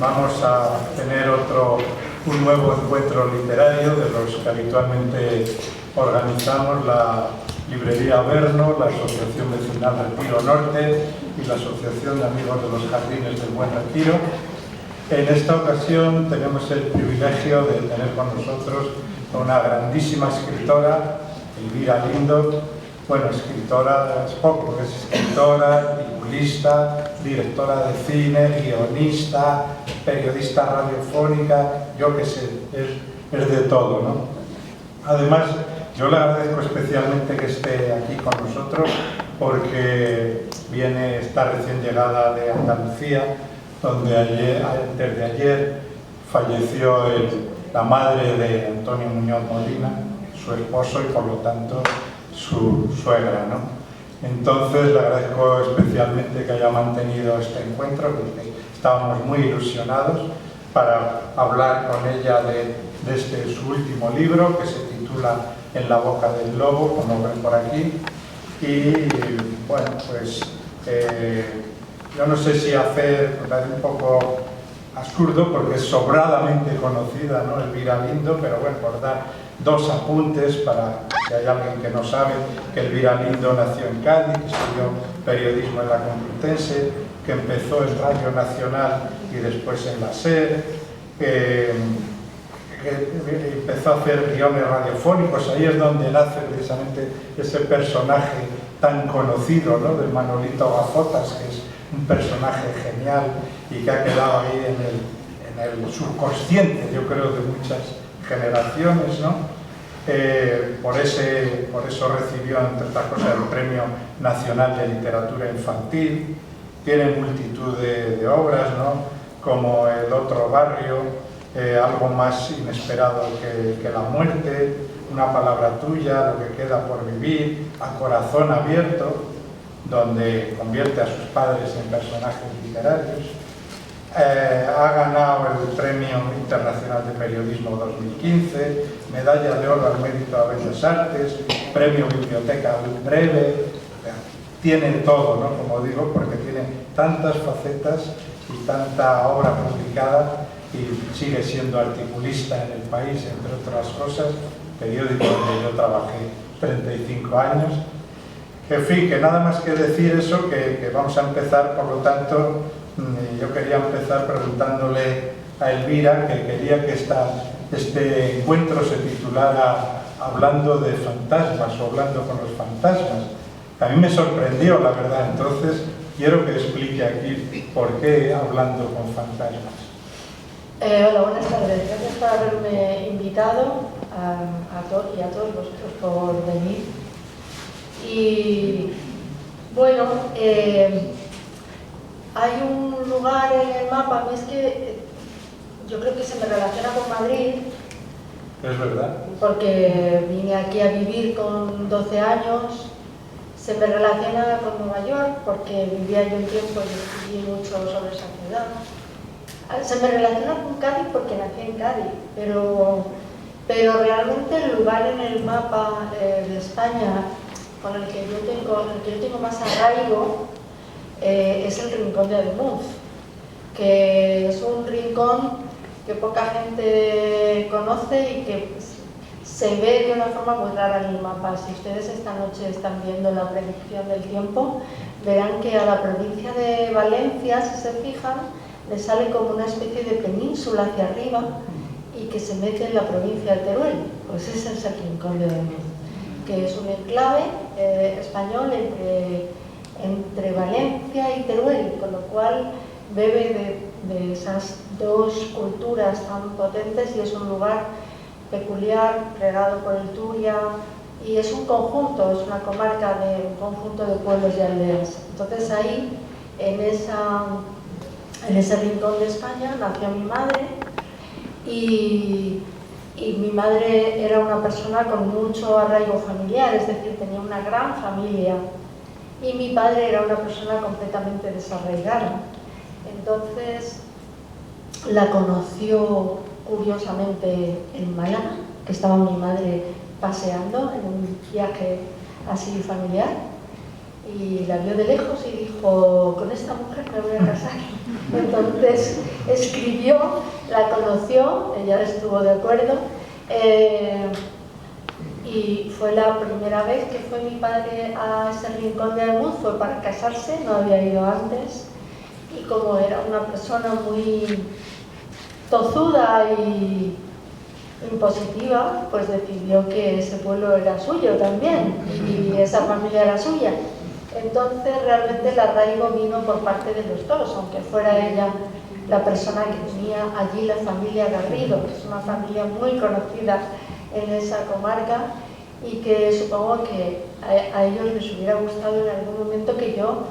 vamos a tener un nuevo encuentro literario de los que habitualmente organizamos la Librería Averno, la Asociación Vecinal Retiro Norte y la Asociación de Amigos de los Jardines del Buen Retiro. En esta ocasión tenemos el privilegio de tener con nosotros a una grandísima escritora, Elvira Lindo. Bueno, escritora es poco, es escritora, articulista, directora de cine, guionista, periodista radiofónica, yo qué sé, es de todo, ¿no? Además, yo le agradezco especialmente que esté aquí con nosotros porque está recién llegada de Andalucía, donde desde ayer falleció la madre de Antonio Muñoz Molina, su esposo y por lo tanto su suegra, ¿no? Entonces le agradezco especialmente que haya mantenido este encuentro, porque estábamos muy ilusionados para hablar con ella de su último libro, que se titula En la boca del lobo, como ven por aquí. Y bueno, pues yo no sé si hacer, me parece un poco absurdo porque es sobradamente conocida, ¿no?, Elvira Lindo, pero bueno, por dar dos apuntes para si hay alguien que no sabe, que Elvira Lindo nació en Cádiz, estudió periodismo en la Complutense, que empezó en Radio Nacional y después en la SER, que empezó a hacer guiones radiofónicos. Ahí es donde nace precisamente ese personaje tan conocido, ¿no?, de Manolito Gafotas, que es un personaje genial y que ha quedado ahí en el subconsciente, yo creo, de muchas generaciones, ¿no? Por eso recibió, entre otras cosas, el Premio Nacional de Literatura Infantil. Tiene multitud de obras, ¿no?, como El otro barrio, Algo más inesperado que la muerte, Una palabra tuya, Lo que queda por vivir, A corazón abierto, donde convierte a sus padres en personajes literarios. Ha ganado el Premio Internacional de Periodismo 2015, Medalla de Oro al Mérito a Bellas Artes, Premio Biblioteca Breve. Tiene todo, ¿no?, como digo, porque tiene tantas facetas y tanta obra publicada, y sigue siendo articulista en El País, entre otras cosas, periódico donde yo trabajé 35 años. En fin, que nada más que decir eso, que vamos a empezar, por lo tanto, yo quería empezar preguntándole a Elvira, que quería que este encuentro se titulara Hablando de fantasmas o Hablando con los fantasmas. A mí me sorprendió, la verdad, entonces quiero que explique aquí por qué Hablando con fantasmas. Hola, buenas tardes. Gracias por haberme invitado a todos vosotros por venir. Y bueno, hay un lugar en el mapa, a mí es que yo creo que se me relaciona con Madrid. Es verdad. Porque vine aquí a vivir con 12 años. Se me relaciona con Nueva York porque vivía yo un tiempo y escribí mucho sobre esa ciudad. Se me relaciona con Cádiz porque nací en Cádiz, pero realmente el lugar en el mapa de España con el que yo tengo más arraigo es el Rincón de Ademuz, que es un rincón que poca gente conoce y que se ve de una forma muy rara en el mapa. Si ustedes esta noche están viendo la predicción del tiempo, verán que a la provincia de Valencia, si se fijan, le sale como una especie de península hacia arriba y que se mete en la provincia de Teruel. Pues ese es el Rincón de Ademuz, que es un enclave español entre Valencia y Teruel, con lo cual bebe de esas dos culturas tan potentes y es un lugar peculiar, regado por el Turia, y es un conjunto, es una comarca de un conjunto de pueblos y aldeas. Entonces ahí, en ese rincón de España, nació mi madre y mi madre era una persona con mucho arraigo familiar, es decir, tenía una gran familia, y mi padre era una persona completamente desarraigada. Entonces la conoció curiosamente en Málaga, que estaba mi madre paseando en un viaje así familiar, y la vio de lejos y dijo, con esta mujer me voy a casar. Entonces escribió, la conoció, ella estuvo de acuerdo, y fue la primera vez que fue mi padre a ese rincón de Ademuz, fue para casarse, no había ido antes, y como era una persona muy tozuda y impositiva, pues decidió que ese pueblo era suyo también y esa familia era suya. Entonces realmente el arraigo vino por parte de los dos, aunque fuera ella la persona que tenía allí la familia Garrido, que es una familia muy conocida en esa comarca y que supongo que a ellos les hubiera gustado en algún momento que yo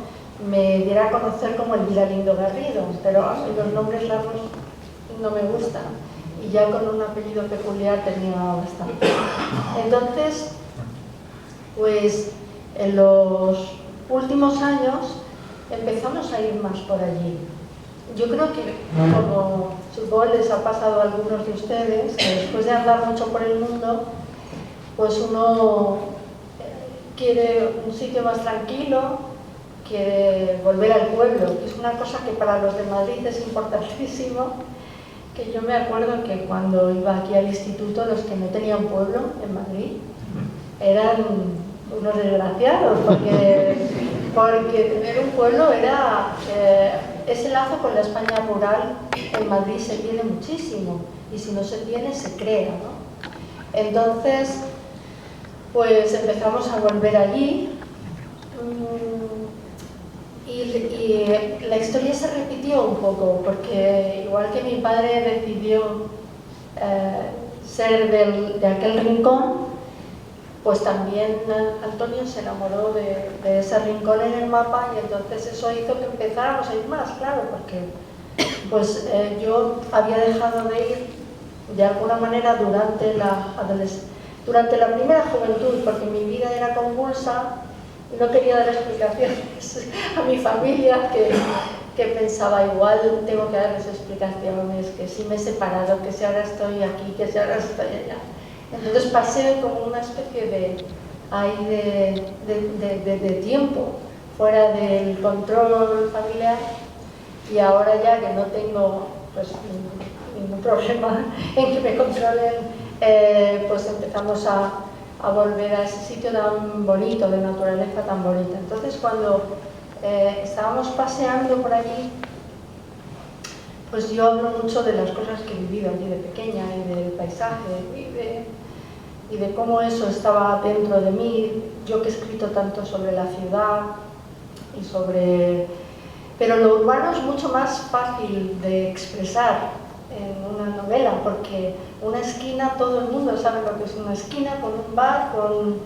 me diera a conocer como Elvira Lindo Garrido, pero a mí los nombres largos no me gustan y ya con un apellido peculiar tenía bastante. Entonces, pues en los últimos años empezamos a ir más por allí. Yo creo que, como supongo les ha pasado a algunos de ustedes, que después de andar mucho por el mundo, pues uno quiere un sitio más tranquilo, quiere volver al pueblo, que es una cosa que para los de Madrid es importantísimo, que yo me acuerdo que cuando iba aquí al instituto, los que no tenían pueblo en Madrid eran unos desgraciados, porque tener un pueblo era ese lazo con la España rural en Madrid se tiene muchísimo y si no se tiene se crea, ¿no? Entonces pues empezamos a volver allí y la historia se repitió un poco porque igual que mi padre decidió ser de aquel rincón, pues también Antonio se enamoró de ese rincón en el mapa y entonces eso hizo que empezáramos a ir más, claro, porque pues yo había dejado de ir de alguna manera durante la primera juventud, porque mi vida era convulsa y no quería dar explicaciones a mi familia que pensaba igual tengo que darles explicaciones, que si me he separado, que si ahora estoy aquí, que si ahora estoy allá. Entonces pasé como una especie de tiempo fuera del control familiar y ahora ya que no tengo pues, ningún problema en que me controlen, pues empezamos a volver a ese sitio tan bonito, de naturaleza tan bonita. Entonces cuando estábamos paseando por allí, pues yo hablo mucho de las cosas que he vivido allí de pequeña y del paisaje y de cómo eso estaba dentro de mí, yo que he escrito tanto sobre la ciudad y sobre... Pero lo urbano es mucho más fácil de expresar en una novela, porque una esquina, todo el mundo sabe lo que es una esquina, con un bar, con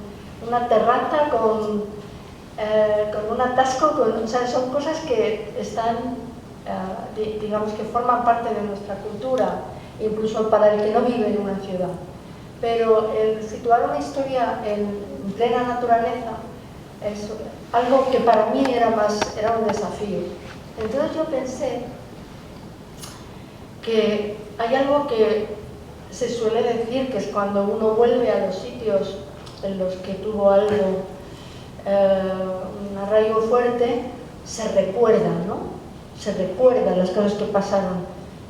una terraza, con un atasco, o sea, son cosas que están, digamos que forman parte de nuestra cultura, incluso para el que no vive en una ciudad. Pero el situar una historia en plena naturaleza es algo que para mí era un desafío. Entonces yo pensé que hay algo que se suele decir, que es cuando uno vuelve a los sitios en los que tuvo algo, un arraigo fuerte, se recuerda, ¿no? Se recuerdan las cosas que pasaron.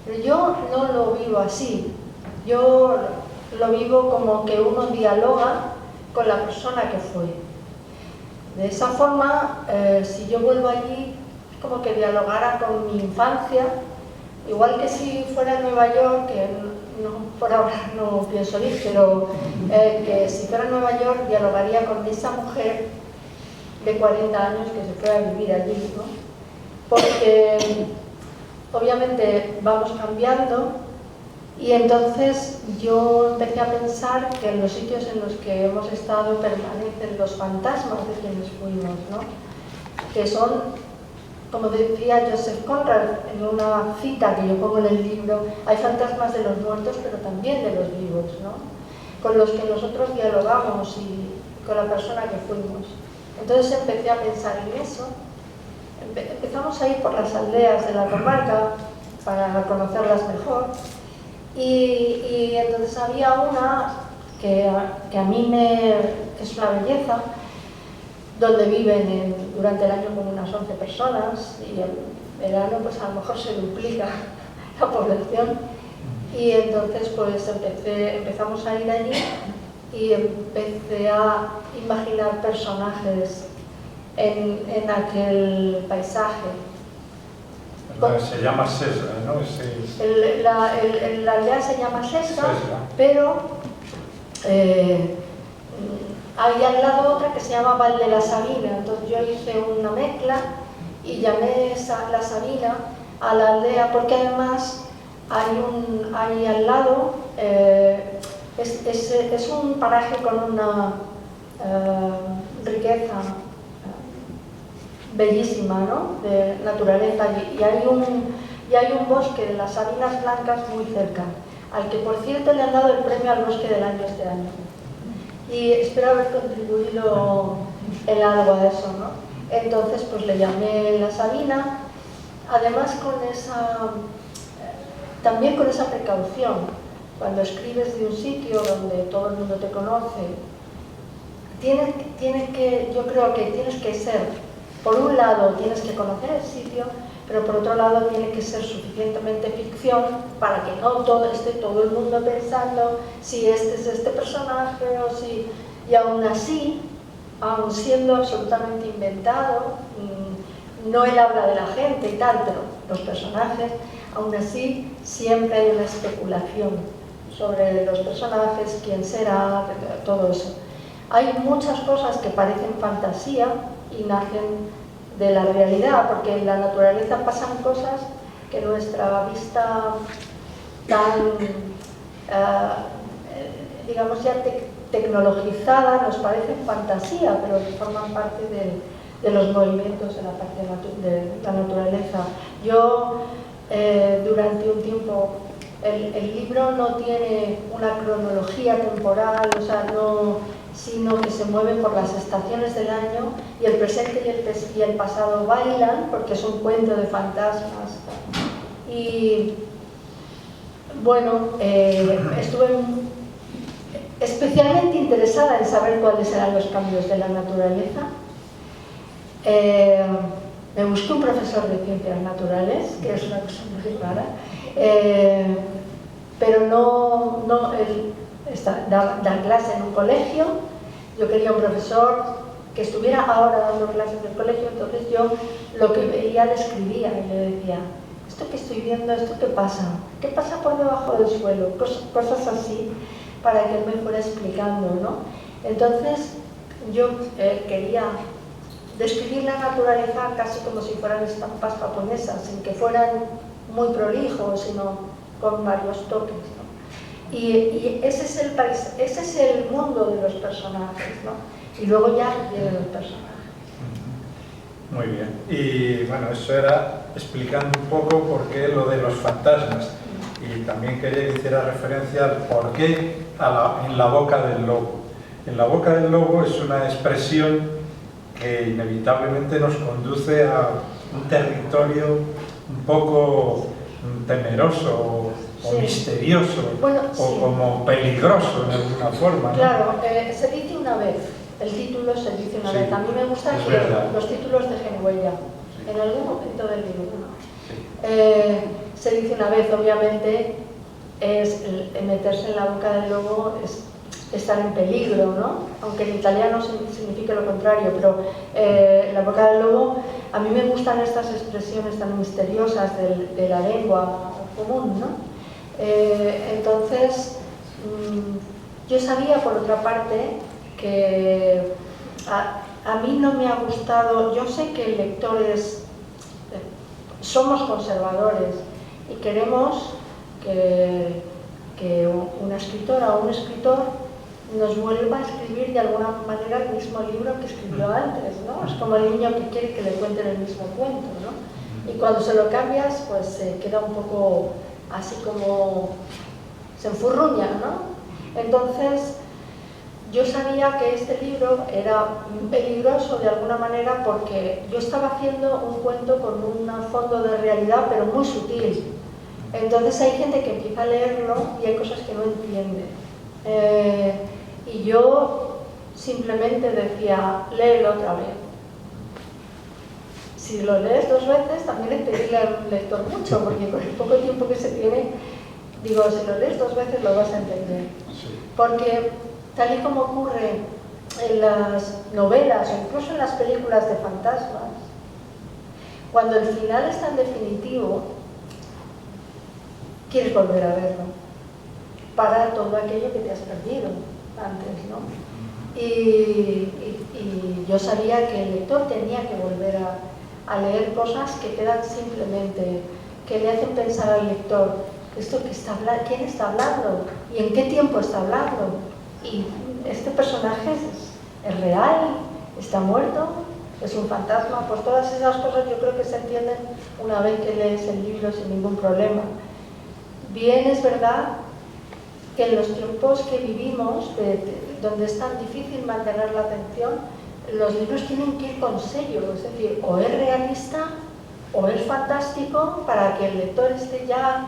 Pero yo no lo vivo así. Yo lo vivo como que uno dialoga con la persona que fue. De esa forma, si yo vuelvo allí, es como que dialogara con mi infancia, igual que si fuera a Nueva York, que por ahora no pienso ir, pero que si fuera a Nueva York dialogaría con esa mujer de 40 años que se fue a vivir allí, ¿no? Porque obviamente vamos cambiando. Y entonces yo empecé a pensar que en los sitios en los que hemos estado permanecen los fantasmas de quienes fuimos, ¿no? Que son, como decía Joseph Conrad en una cita que yo pongo en el libro, hay fantasmas de los muertos pero también de los vivos, ¿no? Con los que nosotros dialogamos y con la persona que fuimos. Entonces empecé a pensar en eso. Empezamos a ir por las aldeas de la comarca para conocerlas mejor. Y entonces había una que a mí que es una belleza, donde viven durante el año como unas 11 personas y en verano pues a lo mejor se duplica la población. Y entonces pues empezamos a ir allí y empecé a imaginar personajes en aquel paisaje. Se llama Sesga, ¿no? La aldea se llama Sesga, pero hay al lado otra que se llama Val de la Sabina. Entonces yo hice una mezcla y llamé la Sabina a la aldea porque además hay al lado, es un paraje con una riqueza bellísima, ¿no?, de naturaleza, y hay un bosque de las Sabinas Blancas muy cerca, al que por cierto le han dado el premio al bosque del año este año, y espero haber contribuido en algo a eso, ¿no? Entonces pues le llamé la Sabina, además también con esa precaución. Cuando escribes de un sitio donde todo el mundo te conoce, yo creo que tienes que ser, por un lado tienes que conocer el sitio, pero por otro lado tiene que ser suficientemente ficción para que no esté todo el mundo pensando si este es este personaje o si... Y aún así, aún siendo absolutamente inventado, no él habla de la gente y tal, pero los personajes, aún así siempre hay una especulación sobre los personajes, quién será, todo eso. Hay muchas cosas que parecen fantasía y nacen de la realidad, porque en la naturaleza pasan cosas que nuestra vista tan, digamos ya tecnologizada, nos parecen fantasía, pero que forman parte de los movimientos de la parte de la naturaleza. Yo, durante un tiempo, el libro no tiene una cronología temporal, o sea, sino que se mueve por las estaciones del año, y el presente y el pasado bailan, porque es un cuento de fantasmas. Y bueno, estuve especialmente interesada en saber cuáles eran los cambios de la naturaleza. Me busqué un profesor de ciencias naturales, que es una cosa muy rara, pero él da clase en un colegio. Yo quería un profesor que estuviera ahora dando clases del colegio, entonces yo lo que veía le escribía y le decía: esto que estoy viendo, ¿esto qué pasa? ¿Qué pasa por debajo del suelo? Cosas así, para que él me fuera explicando, ¿no? Entonces yo quería describir la naturaleza casi como si fueran estampas japonesas, sin que fueran muy prolijos, sino con varios toques, ¿no? Y ese es el mundo de los personajes, ¿no? Y luego ya vienen los personajes. Muy bien. Y bueno, eso era explicando un poco por qué lo de los fantasmas. Y también quería que hiciera referencia al por qué en la boca del lobo. En la boca del lobo es una expresión que inevitablemente nos conduce a un territorio un poco temeroso o misterioso, bueno, o como peligroso de alguna forma, ¿no? Claro, se dice una vez, el título se dice una vez. A mí me gustan los títulos de Genuella, en algún momento del libro, ¿no? Se dice una vez, obviamente, meterse en la boca del lobo es estar en peligro, ¿no? Aunque en italiano significa lo contrario, pero la boca del lobo, a mí me gustan estas expresiones tan misteriosas de la lengua común, ¿no? Entonces, yo sabía, por otra parte, que a mí no me ha gustado. Yo sé que lectores somos conservadores y queremos que una escritora o un escritor nos vuelva a escribir de alguna manera el mismo libro que escribió antes, ¿no? Es como el niño que quiere que le cuenten el mismo cuento, ¿no? Y cuando se lo cambias, pues se queda un poco así como se enfurruña, ¿no? Entonces, yo sabía que este libro era peligroso de alguna manera porque yo estaba haciendo un cuento con un fondo de realidad, pero muy sutil. Entonces hay gente que empieza a leerlo y hay cosas que no entiende. Y yo simplemente decía, léelo otra vez. Si lo lees 2 veces, también es pedirle al lector mucho, porque con el poco tiempo que se tiene, digo, si lo lees 2 veces lo vas a entender. Sí. Porque tal y como ocurre en las novelas o incluso en las películas de fantasmas, cuando el final es tan definitivo, quieres volver a verlo para todo aquello que te has perdido antes, ¿no? Y yo sabía que el lector tenía que volver a leer cosas que quedan simplemente, que le hacen pensar al lector, esto que está hablando, ¿quién está hablando? ¿Y en qué tiempo está hablando? ¿Y este personaje es real? ¿Está muerto? ¿Es un fantasma? Pues todas esas cosas yo creo que se entienden una vez que lees el libro sin ningún problema. Bien, es verdad que en los tiempos que vivimos, donde es tan difícil mantener la atención, los libros tienen que ir con sello, es decir, o es realista o es fantástico para que el lector esté ya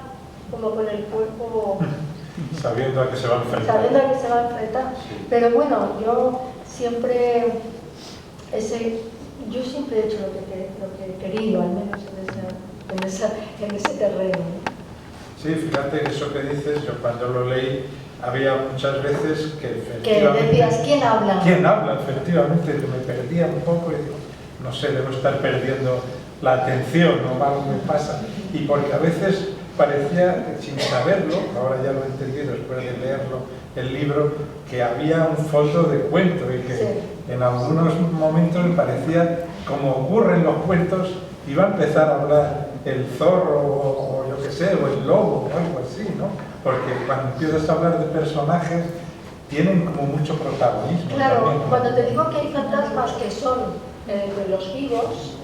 como con el cuerpo sabiendo a qué se va a enfrentar. Sabiendo a qué se va a enfrentar. Sí. Pero bueno, yo siempre he hecho lo que he querido, al menos en ese terreno. Sí, fíjate que eso que dices, yo cuando lo leí, había muchas veces que decías, ¿quién habla? ¿Quién habla? Efectivamente, que me perdía un poco y digo, no sé, debo estar perdiendo la atención, o algo me pasa. Y porque a veces parecía, sin saberlo, ahora ya lo he entendido después de leerlo, el libro, que había un fondo de cuento y que sí, en algunos momentos me parecía, como ocurre en los cuentos, iba a empezar a hablar el zorro o yo qué sé, o el lobo o algo así, ¿no? Porque cuando empiezas a hablar de personajes tienen como mucho protagonismo. Claro, también, ¿no? Cuando te digo que hay fantasmas que son de los vivos,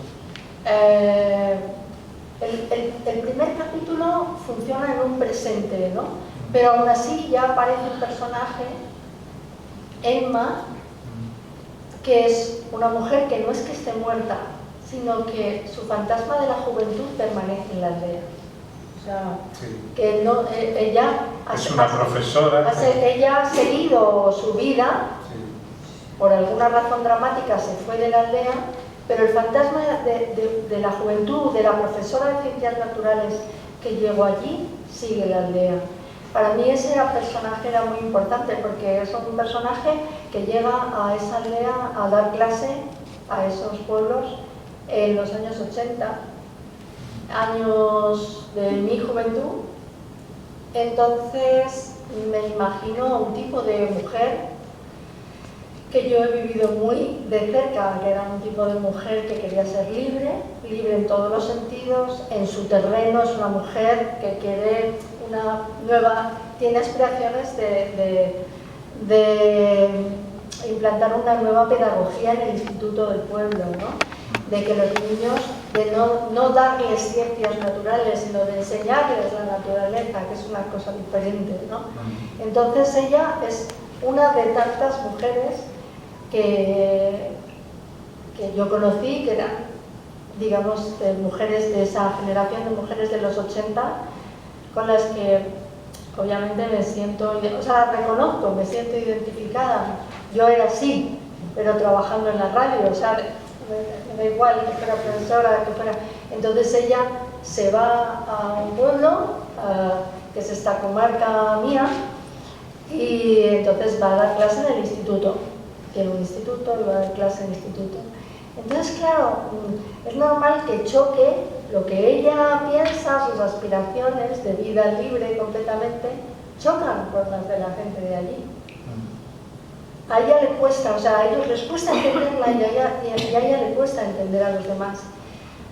el primer capítulo funciona en un presente, ¿no? Pero aún así ya aparece un personaje, Emma, que es una mujer que no es que esté muerta, sino que su fantasma de la juventud permanece en la aldea. O sea, sí, que no, ella es una profesora. Ella ha seguido su vida, sí, por alguna razón dramática se fue de la aldea, pero el fantasma de la juventud, de la profesora de ciencias naturales que llegó allí, sigue la aldea. Para mí ese personaje era muy importante porque es un personaje que llega a esa aldea a dar clase a esos pueblos en los años 80, años de mi juventud. Entonces me imagino a un tipo de mujer que yo he vivido muy de cerca, que era un tipo de mujer que quería ser libre, libre en todos los sentidos, en su terreno, es una mujer que quiere una nueva, tiene aspiraciones de implantar una nueva pedagogía en el instituto del pueblo, ¿no? De que los niños, de no darles ciencias naturales, sino de enseñarles la naturaleza, que es una cosa diferente, ¿no? Entonces ella es una de tantas mujeres que yo conocí, que eran, digamos, mujeres de esa generación de mujeres de los 80, con las que obviamente me siento, o sea, reconozco, me siento identificada. Yo era así, pero trabajando en la radio, o sea, me da igual que fuera profesora, que fuera. Entonces ella se va a un pueblo, que es esta comarca mía, y entonces va a dar clase en el instituto. Tiene un instituto y va a dar clase en el instituto. Entonces, claro, es normal que choque lo que ella piensa, sus aspiraciones de vida libre completamente, chocan con las de la gente de allí. A ella le cuesta, o sea, a ellos les cuesta entenderla y a ella le cuesta entender a los demás.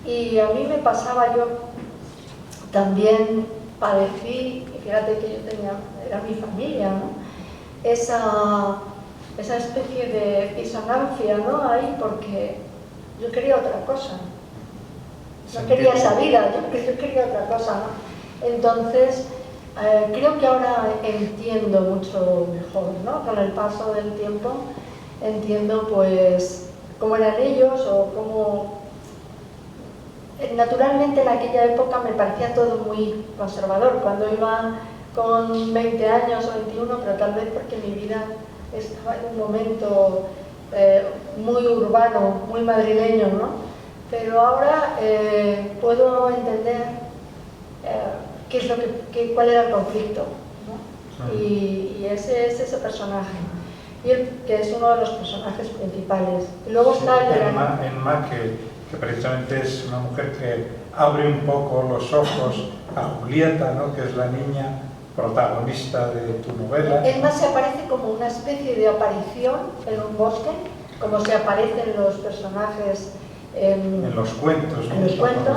Y a mí me pasaba, yo también padecí, y fíjate que yo era mi familia, ¿no? Esa especie de disonancia, ¿no? Ahí, porque yo quería otra cosa. No quería esa vida, yo quería otra cosa, ¿no? Entonces, creo que ahora entiendo mucho mejor, ¿no? Con el paso del tiempo entiendo pues cómo eran ellos o cómo... Naturalmente en aquella época me parecía todo muy conservador, cuando iba con 20 años o 21, pero tal vez porque mi vida estaba en un momento muy urbano, muy madrileño, ¿no? Pero ahora puedo entender qué es lo cuál era el conflicto, ¿no? Y ese es ese personaje, y que es uno de los personajes principales. Y luego sí, está el Emma, que precisamente es una mujer que abre un poco los ojos a Julieta, ¿no? Que es la niña protagonista de tu novela. Emma se aparece como una especie de aparición en un bosque, como se aparecen los personajes en los cuentos, ¿no? En los cuentos.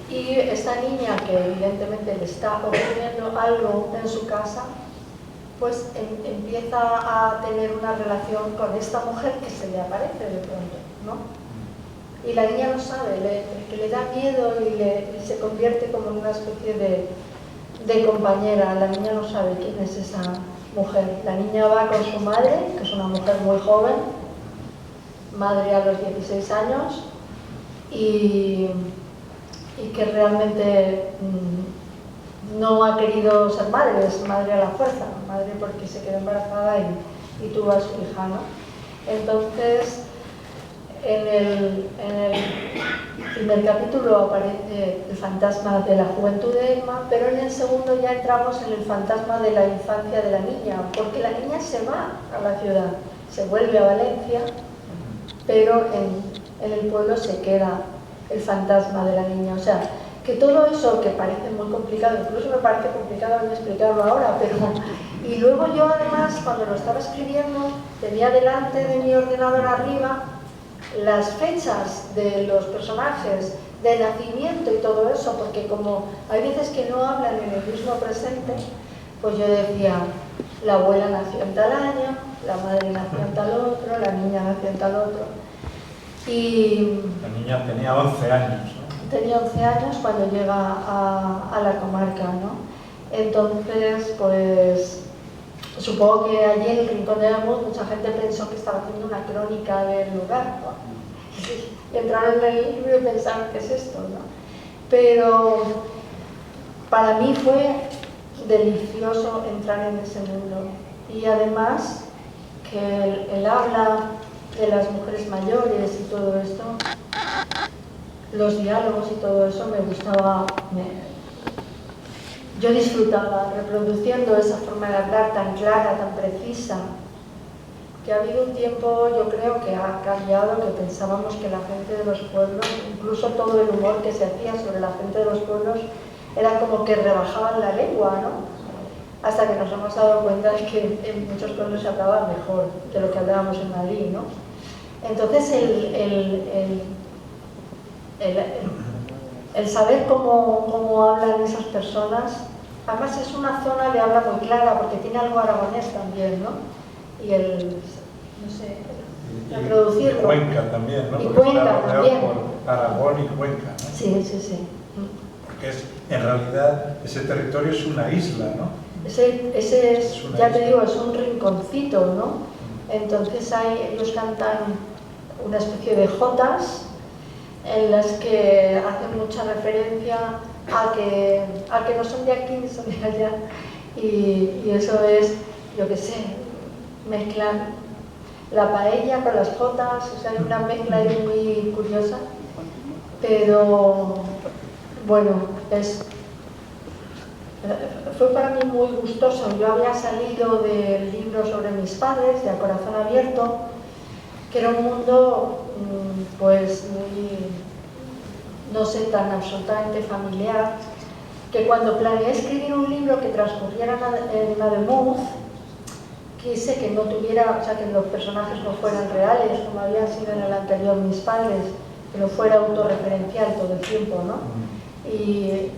Y esta niña, que evidentemente le está ocurriendo algo en su casa, pues empieza a tener una relación con esta mujer que se le aparece de pronto, ¿no? Y la niña no sabe, que le da miedo y se convierte como en una especie de compañera. La niña no sabe quién es esa mujer. La niña va con su madre, que es una mujer muy joven, madre a los 16 años, y que realmente no ha querido ser madre, es madre a la fuerza, madre porque se quedó embarazada y tuvo a su hija, ¿no? Entonces, en el primer capítulo aparece el fantasma de la juventud de Emma, pero en el segundo ya entramos en el fantasma de la infancia de la niña, porque la niña se va a la ciudad, se vuelve a Valencia, pero en el pueblo se queda el fantasma de la niña. O sea, que todo eso que parece muy complicado, incluso me parece complicado a mí explicarlo ahora, pero... Y luego yo además, cuando lo estaba escribiendo, tenía delante de mi ordenador arriba las fechas de los personajes, de nacimiento y todo eso, porque como hay veces que no hablan en el mismo presente, pues yo decía, la abuela nació en tal año, la madre nació en tal otro, la niña nació en tal otro. Y la niña tenía 11 años, ¿no? Tenía 11 años cuando llega a la comarca, ¿no? Entonces, pues, supongo que allí en el Rincón de la Muz mucha gente pensó que estaba haciendo una crónica del lugar, ¿no? Y entraron en el libro y pensaron, ¿qué es esto, no? Pero para mí fue delicioso entrar en ese mundo. Y además, que él habla de las mujeres mayores y todo esto, los diálogos y todo eso me gustaba, yo disfrutaba reproduciendo esa forma de hablar tan clara, tan precisa, que ha habido un tiempo, yo creo que ha cambiado, que pensábamos que la gente de los pueblos, incluso todo el humor que se hacía sobre la gente de los pueblos, era como que rebajaban la lengua, ¿no? Hasta que nos hemos dado cuenta de que en muchos pueblos se hablaba mejor de lo que hablábamos en Madrid, ¿no? Entonces el saber cómo hablan esas personas, además es una zona de habla muy clara porque tiene algo aragonés también, ¿no? Y no sé, reproducirlo. Y Cuenca también, ¿no? Y porque Cuenca está rodeado también. por Aragón y Cuenca, ¿no? Sí, sí, sí. Porque en realidad ese territorio es una isla, ¿no? Ese es, ya te isla. digo, es un rinconcito, ¿no? Entonces ellos cantan una especie de jotas en las que hacen mucha referencia a que no son de aquí ni son de allá, y eso es, yo qué sé, mezclan la paella con las jotas, o sea, hay una mezcla ahí muy curiosa, pero bueno, fue para mí muy gustoso. Yo había salido del libro sobre mis padres, de A Corazón Abierto, que era un mundo pues muy, no sé, tan absolutamente familiar, que cuando planeé escribir un libro que transcurriera en Mademuz, quise que no tuviera, o sea, que los personajes no fueran reales, como habían sido en el anterior mis padres, que no fuera autorreferencial todo el tiempo, ¿no? Y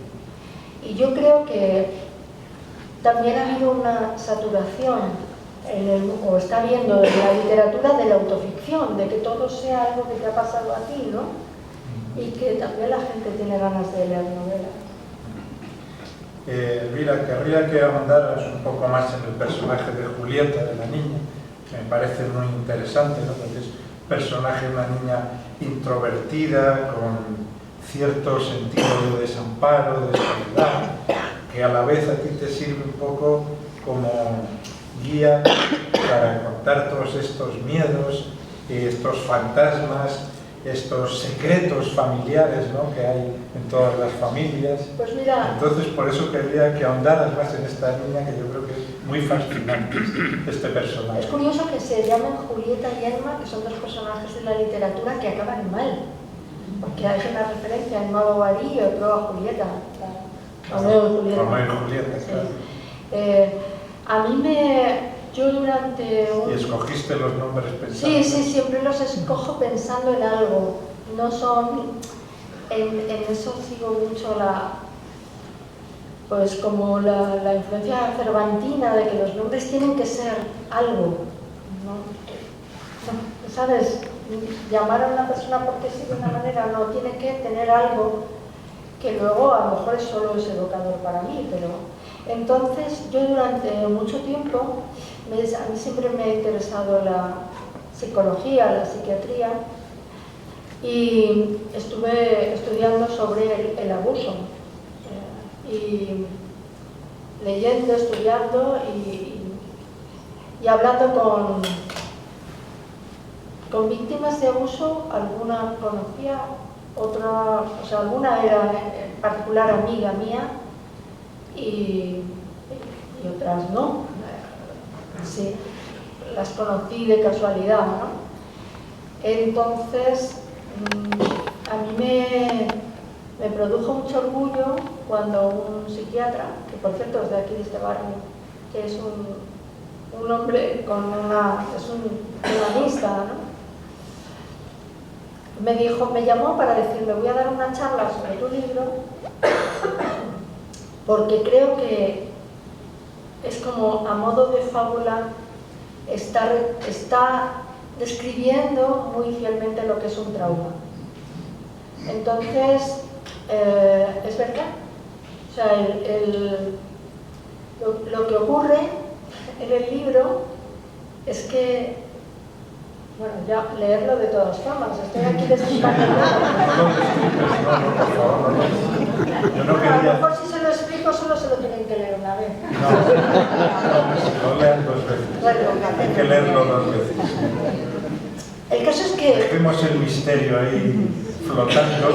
yo creo que también ha habido una saturación o está habiendo en la literatura de la autoficción, de que todo sea algo que te ha pasado a ti, ¿no? Y que también la gente tiene ganas de leer novelas. Elvira, querría que ahondaras un poco más en el personaje de Julieta, de la niña, que me parece muy interesante, ¿no? Porque es un personaje, una niña introvertida, con cierto sentido de desamparo, de soledad, que a la vez a ti te sirve un poco como guía para contar todos estos miedos, estos fantasmas, estos secretos familiares, ¿no?, que hay en todas las familias. Pues mira, entonces por eso quería que ahondaras más en esta niña, que yo creo que es muy fascinante este personaje. es curioso que se llamen Julieta y Emma, que son dos personajes de la literatura que acaban mal, porque hay una referencia a Emma Bovary y otro a Julieta, Romeo y Julieta. Romeo y Julieta, claro. Sí. A mí yo durante ¿Y escogiste los nombres pensando? Sí, siempre los escojo pensando en algo. No son... En eso sigo mucho pues como la influencia cervantina de que los nombres tienen que ser algo, ¿no? ¿Sabes? Llamar a una persona porque sí de una manera, no, tiene que tener algo que luego a lo mejor solo es evocador para mí, pero... Entonces, yo durante mucho tiempo, a mí siempre me ha interesado la psicología, la psiquiatría, y estuve estudiando sobre el abuso, y leyendo, estudiando y hablando con víctimas de abuso. Alguna conocía, otra, o sea, alguna era en particular amiga mía, y otras no. Sí, las conocí de casualidad, ¿no? Entonces, a mí me produjo mucho orgullo cuando un psiquiatra, que por cierto es de aquí de este barrio, que es un hombre con es un humanista, ¿no?, me llamó para decirme: voy a dar una charla sobre tu libro porque creo que es como a modo de fábula, está describiendo muy fielmente lo que es un trauma. Entonces, es verdad. O sea, lo que ocurre en el libro es que, bueno, ya leerlo de todas formas, estoy aquí desencadenando. Yo no A quería... lo mejor si se lo explico solo se lo tienen que leer una vez. No lean dos veces. Hay que leerlo dos veces. El caso es que... Dejemos el misterio ahí flotando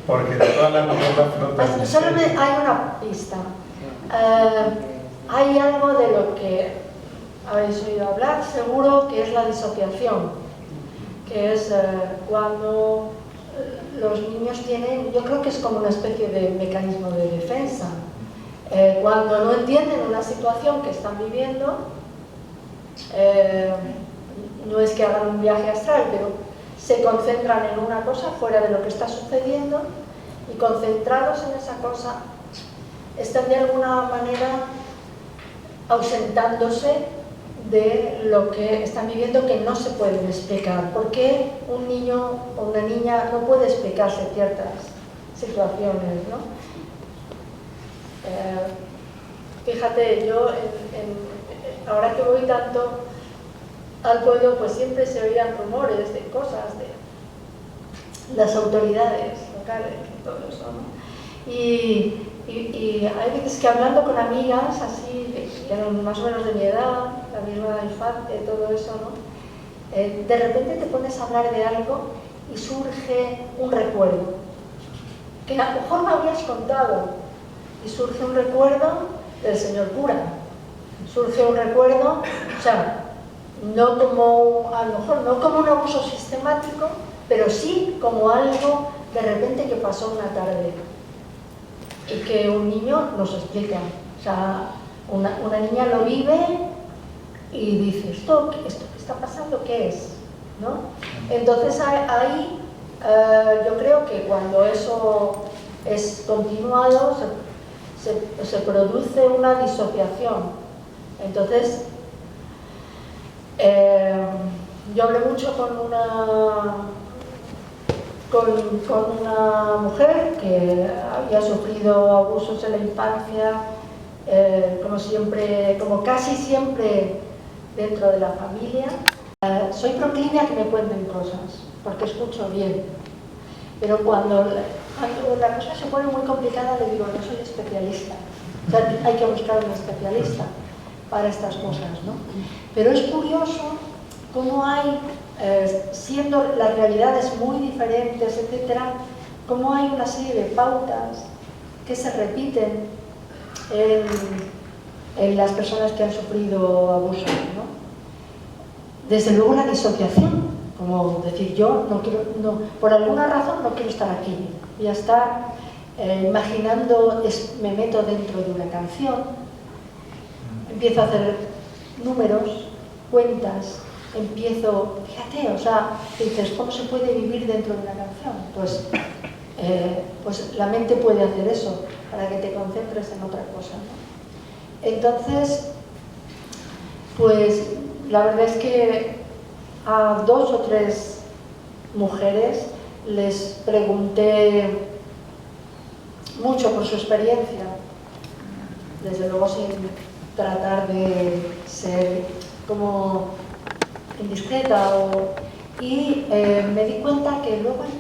porque toda la novela flota el misterio. Solo hay una pista. Hay algo de lo que habéis oído hablar, seguro, que es la disociación, que es cuando los niños tienen, yo creo que es como una especie de mecanismo de defensa. Cuando no entienden una situación que están viviendo, no es que hagan un viaje astral, pero se concentran en una cosa fuera de lo que está sucediendo, y concentrados en esa cosa están de alguna manera ausentándose de lo que están viviendo, que no se pueden explicar. ¿Por qué un niño o una niña no puede explicarse ciertas situaciones, ¿no? Fíjate, yo ahora que voy tanto al pueblo, pues siempre se oían rumores de cosas de las autoridades locales y todo eso, ¿no? Y hay veces que hablando con amigas así, que eran más o menos de mi edad, la misma infancia, todo eso, ¿no? De repente te pones a hablar de algo y surge un recuerdo que a lo mejor me habías contado, y surge un recuerdo del señor cura, surge un recuerdo, o sea, no como, a lo mejor no como un abuso sistemático, pero sí como algo de repente que pasó una tarde y que un niño nos explica. O sea, una niña lo vive y dice: esto que está pasando, ¿qué es? ¿No? Entonces ahí yo creo que cuando eso es continuado se produce una disociación. Entonces yo hablé mucho con una mujer que había sufrido abusos en la infancia, como casi siempre dentro de la familia. Soy proclive a que me cuenten cosas, porque escucho bien, pero cuando la cosa se pone muy complicada le digo: no soy especialista. O sea, hay que buscar un especialista. para estas cosas, ¿no? Pero es curioso cómo hay, siendo las realidades muy diferentes, etcétera, cómo hay una serie de pautas que se repiten en las personas que han sufrido abusos, ¿no? Desde luego la disociación, como decir, yo no quiero, no, por alguna razón no quiero estar aquí, voy a estar imaginando, me meto dentro de una canción, empiezo a hacer números, cuentas, empiezo, fíjate, o sea, dices, ¿cómo se puede vivir dentro de una canción? Pues la mente puede hacer eso, para que te concentres en otra cosa, ¿no? Entonces, pues la verdad es que a 2 o 3 mujeres les pregunté mucho por su experiencia, desde luego sin tratar de ser como indiscreta, y me di cuenta que luego el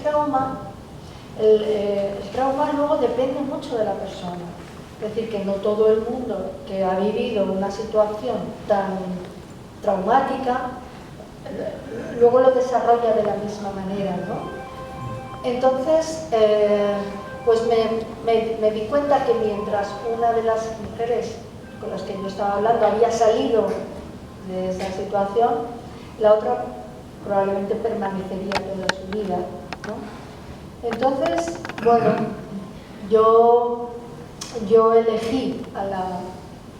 trauma luego depende mucho de la persona. Es decir, que no todo el mundo que ha vivido una situación tan traumática luego lo desarrolla de la misma manera, ¿no? Entonces, pues me di cuenta que mientras una de las mujeres con las que yo estaba hablando había salido de esa situación, la otra probablemente permanecería toda su vida, ¿no? Entonces, bueno, yo elegí a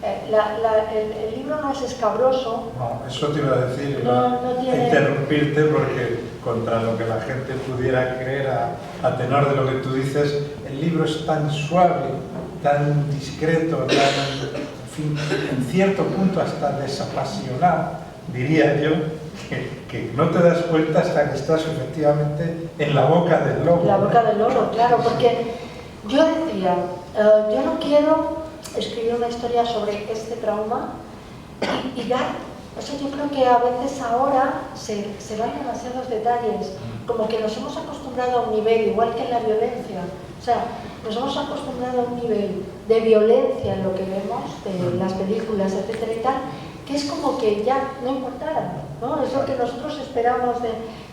el libro no es escabroso. No, eso te iba a decir, no tiene... interrumpirte, porque contra lo que la gente pudiera creer a tenor de lo que tú dices, el libro es tan suave, tan discreto, tan, en fin, en cierto punto hasta desapasionado, diría yo, que no te das cuenta hasta que estás efectivamente en la boca del lobo. La boca del lobo, claro, porque yo decía, yo no quiero escribir una historia sobre este trauma y dar, o sea, yo creo que a veces ahora se van demasiados detalles, como que nos hemos acostumbrado a un nivel, igual que en la violencia, o sea, nos hemos acostumbrado a un nivel de violencia en lo que vemos, de las películas, etcétera y tal, que es como que ya no importara, ¿no? Es lo que nosotros esperamos de...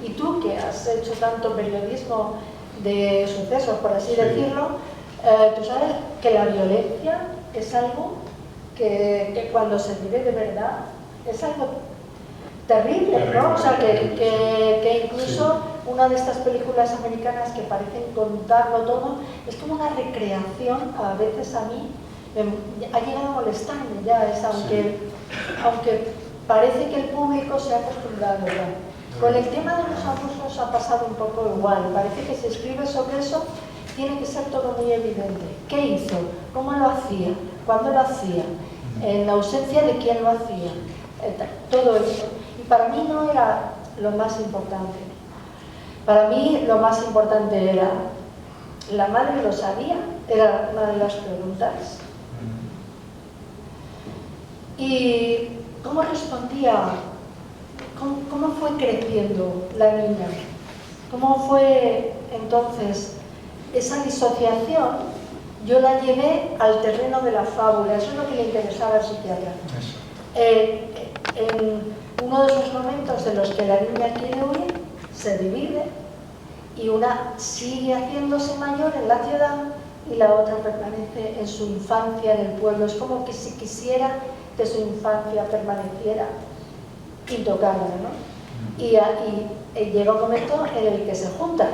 Y tú, que has hecho tanto periodismo de sucesos, por así decirlo, tú sabes que la violencia es algo que cuando se vive de verdad es algo terrible, ¿no? O sea, que incluso una de estas películas americanas que parecen contarlo todo es como una recreación, a veces a mí ha llegado a molestarme ya, aunque parece que el público se ha acostumbrado ya. Con el tema de los abusos ha pasado un poco igual, parece que si escribe sobre eso tiene que ser todo muy evidente. ¿Qué hizo? ¿Cómo lo hacía? ¿Cuándo lo hacía? En ausencia de quién lo hacía. Todo eso. Y para mí no era lo más importante. Para mí lo más importante era, la madre lo sabía, era una de las preguntas. Y cómo respondía, cómo fue creciendo la niña, cómo fue entonces esa disociación. Yo la llevé al terreno de la fábula, eso es lo que le interesaba al psiquiatra. En uno de esos momentos en los que la niña quiere huir, se divide y una sigue haciéndose mayor en la ciudad y la otra permanece en su infancia en el pueblo. Es como que si quisiera que su infancia permaneciera intocada, ¿no? Y llega un momento en el que se juntan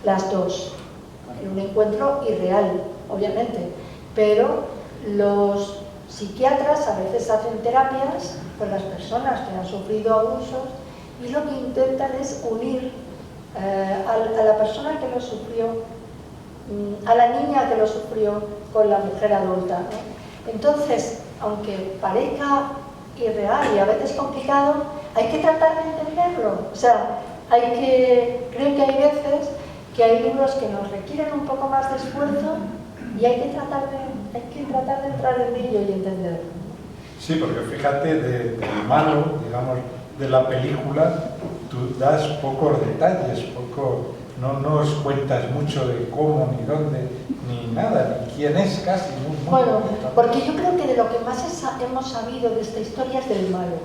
las dos, en un encuentro irreal, obviamente, pero los psiquiatras a veces hacen terapias con las personas que han sufrido abusos y lo que intentan es unir a la persona que lo sufrió, a la niña que lo sufrió con la mujer adulta, ¿no? Entonces, aunque parezca irreal y a veces complicado, hay que tratar de entenderlo. O sea, creo que hay veces que hay libros que nos requieren un poco más de esfuerzo y hay que tratar de entrar en ello y entenderlo. Sí, porque fíjate, del malo, digamos, de la película, tú das pocos detalles, no nos cuentas mucho de cómo, ni dónde, ni nada, ni quién es casi. Bueno, porque yo creo que de lo que más hemos sabido de esta historia es del malo.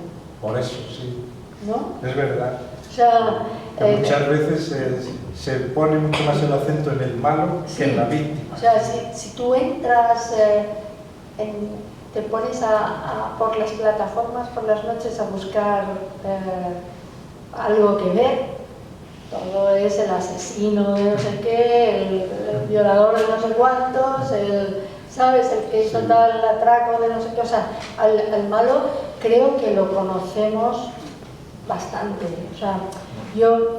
Por eso, sí. ¿No? Es verdad. O sea, que muchas veces se pone mucho más el acento en el malo que en la víctima. O sea, si tú entras, te pones por las plataformas por las noches a buscar algo que ver, todo es el asesino de no sé qué, el violador de no sé cuántos, ¿sabes? El que hizo tal atraco de no sé qué. O sea, al malo creo que lo conocemos bastante. O sea, yo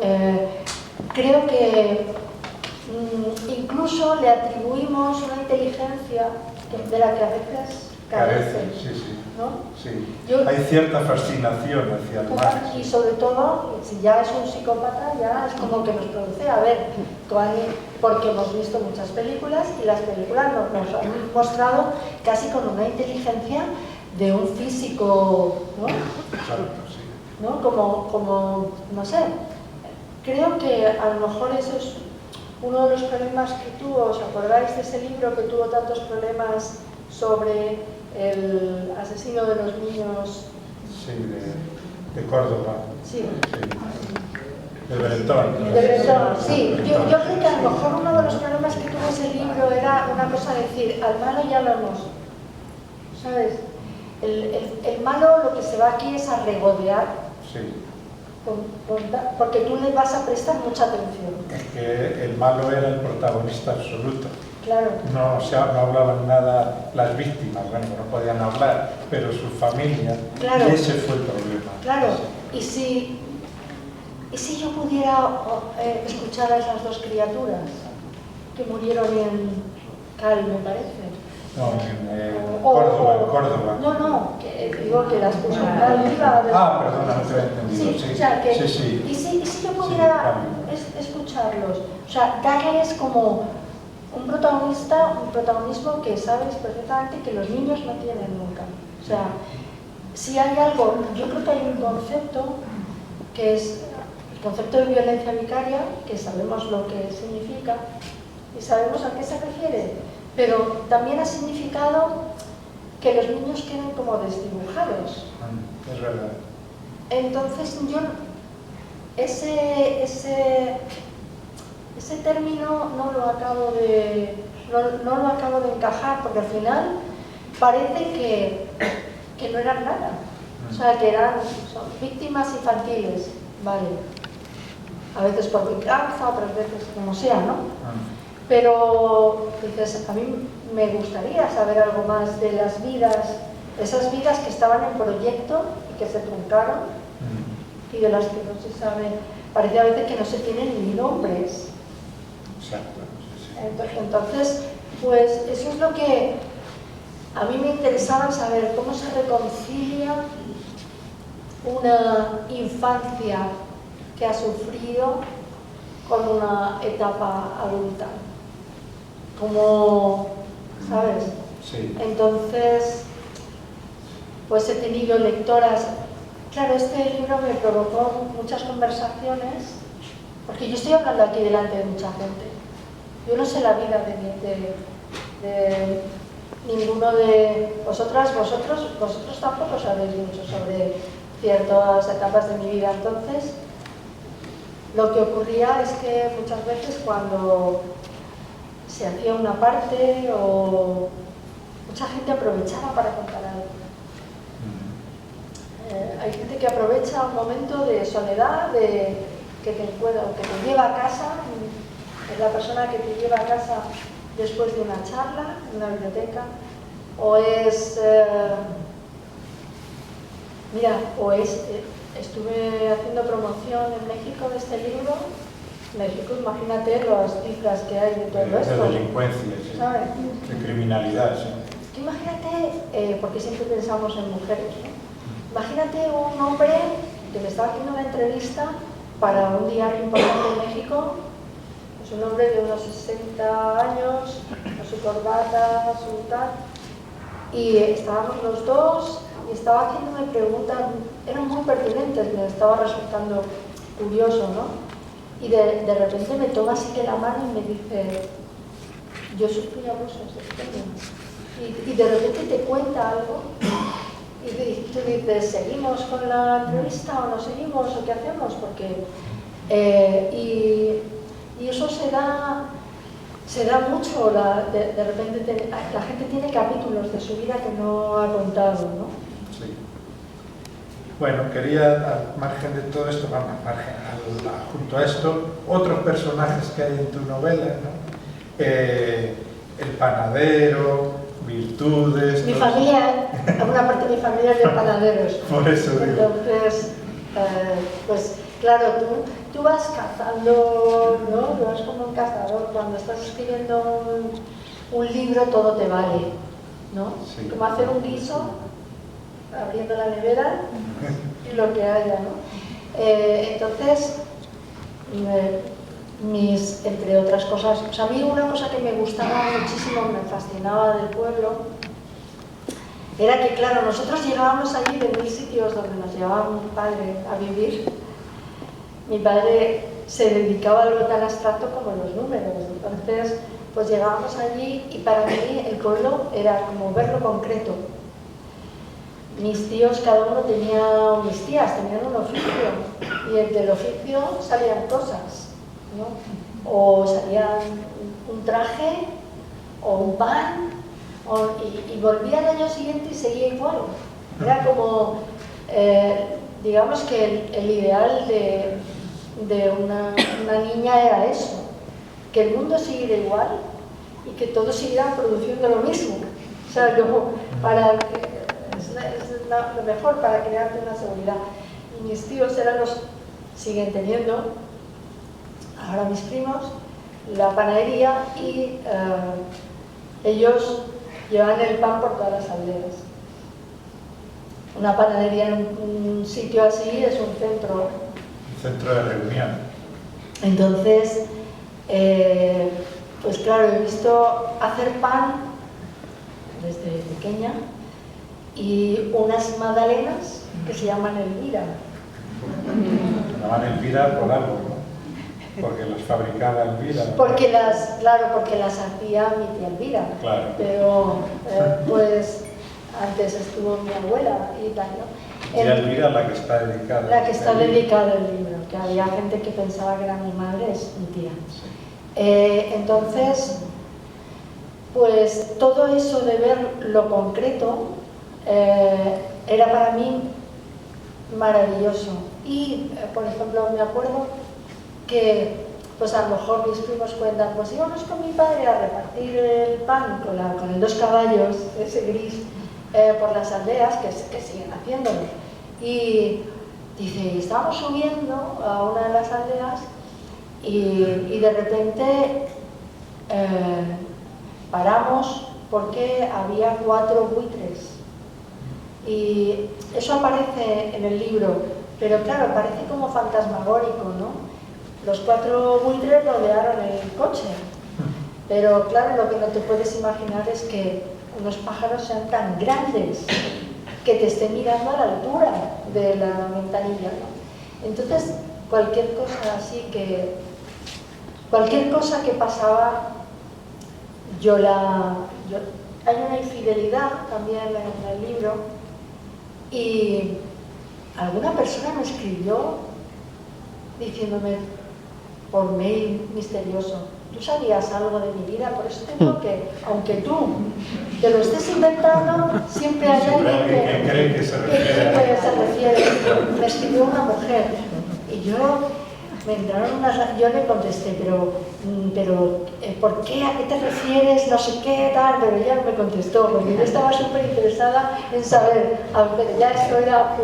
creo que incluso le atribuimos una inteligencia de la que a veces carece. Sí. ¿No? Sí. Hay cierta fascinación hacia el mal. Y sobre todo, si ya es un psicópata, ya es como que nos produce, a ver, porque hemos visto muchas películas y las películas nos han mostrado casi con una inteligencia de un físico, ¿no? Exacto, sí. ¿No? Como, no sé, creo que a lo mejor eso es uno de los problemas que tuvo. ¿Os acordáis de ese libro que tuvo tantos problemas sobre el asesino de los niños? Sí, de Córdoba. Sí. De Bretón. De Bretón, sí. Yo creo que a lo mejor uno de los problemas que tuvo ese libro era una cosa de decir, al malo ya lo hemos, ¿sabes? El malo lo que se va aquí es a regodear. Sí. Porque tú le vas a prestar mucha atención. Es que el malo era el protagonista absoluto. Claro. No hablaban nada las víctimas, bueno, no podían hablar, pero su familia, claro. Y ese fue el problema. Claro, y si yo pudiera escuchar a esas dos criaturas que murieron en Cal, me parece. No, en Córdoba. No, que digo que las puso en Cal. Perdona, no te había entendido. Sí, o sea, que, sí. Y si yo pudiera escucharlos, o sea, darles como un protagonismo que sabes perfectamente que los niños no tienen nunca. O sea, si hay algo, yo creo que hay un concepto que es el concepto de violencia vicaria, que sabemos lo que significa y sabemos a qué se refiere, pero también ha significado que los niños queden como desdibujados. Es verdad. Entonces yo ese término no lo acabo de encajar, porque al final parece que no eran nada, o sea, que son víctimas infantiles, vale, a veces por venganza, otras veces como sea, ¿no? Pero dices, a mí me gustaría saber algo más de las vidas, esas vidas que estaban en proyecto y que se truncaron y de las que no se sabe, parece a veces que no se tienen ni nombres. Exacto. Sí. Entonces, pues eso es lo que a mí me interesaba saber, cómo se reconcilia una infancia que ha sufrido con una etapa adulta. Como, ¿sabes? Sí. Entonces, pues he tenido lectoras. Claro, este libro me provocó muchas conversaciones, porque yo estoy hablando aquí delante de mucha gente. Yo no sé la vida de ninguno de vosotras, vosotros tampoco sabéis mucho sobre ciertas etapas de mi vida. Entonces, lo que ocurría es que muchas veces cuando se hacía una parte o mucha gente aprovechaba para contar algo. Hay gente que aprovecha un momento de soledad, que te lleva a casa, es la persona que te lleva a casa después de una charla en una biblioteca, o estuve haciendo promoción en México de este libro. México, imagínate las cifras que hay de todo esto. De delincuencia, sí. ¿Sabes? De criminalidad, sí. Que imagínate, porque siempre pensamos en mujeres, ¿no? Imagínate un hombre que le estaba haciendo una entrevista para un diario importante en México. Es un hombre de unos 60 años, con su corbata, su tal, y estábamos los dos y estaba haciéndome preguntas, eran muy pertinentes, me estaba resultando curioso, ¿no? Y de repente me toma así de la mano y me dice, yo sufrí abusos de pequeña. Y de repente te cuenta algo y tú dices, ¿seguimos con la entrevista o no seguimos o qué hacemos? Porque, y eso se da mucho, de repente la gente tiene capítulos de su vida que no ha contado, ¿no? Sí. Bueno, quería, al margen de todo esto, junto a esto, otros personajes que hay en tu novela, ¿no? El panadero, Virtudes... Mi familia, una parte de mi familia es de panaderos. Por eso digo. Entonces, pues claro, tú vas cazando, ¿no? Tú vas como un cazador. Cuando estás escribiendo un libro todo te vale, ¿no? Sí. Como hacer un guiso, abriendo la nevera y lo que haya, ¿no? Entonces, entre otras cosas, o sea, a mí una cosa que me gustaba muchísimo, me fascinaba del pueblo, era que, claro, nosotros llegábamos allí de 1000 sitios donde nos llevaba mi padre a vivir. Mi padre se dedicaba a algo tan abstracto como los números, entonces pues llegábamos allí y para mí el pueblo era como ver lo concreto. Mis tíos, cada uno tenía, mis tías tenían un oficio y del oficio salían cosas, ¿no? O salían un traje o un pan y volvía al año siguiente y seguía igual. Era como, digamos que el ideal de una niña era eso, que el mundo siguiera igual y que todos siguieran produciendo lo mismo. O sea, como es lo mejor para crearte una seguridad. Y mis tíos siguen teniendo, ahora mis primos, la panadería y ellos llevan el pan por todas las aldeas. Una panadería en un sitio así es un centro. Un centro de reunión. Entonces, pues claro, he visto hacer pan desde pequeña y unas magdalenas que se llaman Elvira. Se llaman Elvira por algo, ¿no? Porque las fabricaba Elvira. Porque las hacía mi tía Elvira. Claro. Pero, pues, antes estuvo mi abuela y tal, ¿no? Tía Elvira, la que está dedicada. La que está dedicada al libro, que había gente que pensaba que era mi madre, es mi tía. Sí. Entonces, pues todo eso de ver lo concreto era para mí maravilloso. Y, por ejemplo, me acuerdo que, pues a lo mejor mis primos cuentan, pues íbamos con mi padre a repartir el pan con el 2 caballos, ese gris, por las aldeas, que siguen haciéndolo. Y dice, estábamos subiendo a una de las aldeas y de repente paramos porque había 4 buitres. Y eso aparece en el libro, pero claro, parece como fantasmagórico, ¿no? Los 4 buitres rodearon el coche, pero claro, lo que no te puedes imaginar es que unos pájaros sean tan grandes que te estén mirando a la altura de la ventanilla, ¿no? Entonces, cualquier cosa que pasaba, hay una infidelidad también en el libro y alguna persona me escribió diciéndome por mail misterioso, ¿tú sabías algo de mi vida? Por eso tengo que, aunque tú te lo estés inventando, siempre hay alguien que cree que se refiere. Me escribió una mujer y yo yo le contesté, pero ¿por qué? ¿A qué te refieres? No sé qué, tal, pero ella no me contestó, porque yo estaba súper interesada en saber, aunque ya esto era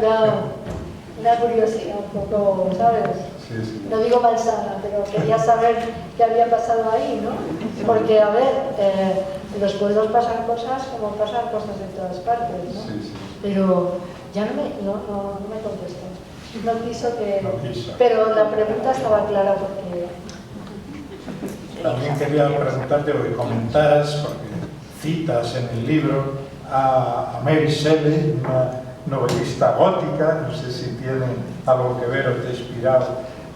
una curiosidad un poco, ¿sabes? Sí, sí. No digo malsana, pero quería saber qué había pasado ahí, ¿no? Porque, a ver, en los pueblos pasan cosas como pasan cosas en todas partes, ¿no? Sí, sí. Pero ya no me contestó. No quiso que... No quiso. Pero la pregunta estaba clara porque... También quería preguntarte o que comentaras, porque citas en el libro a Mary Shelley, una novelista gótica, no sé si tiene algo que ver o te ha inspirado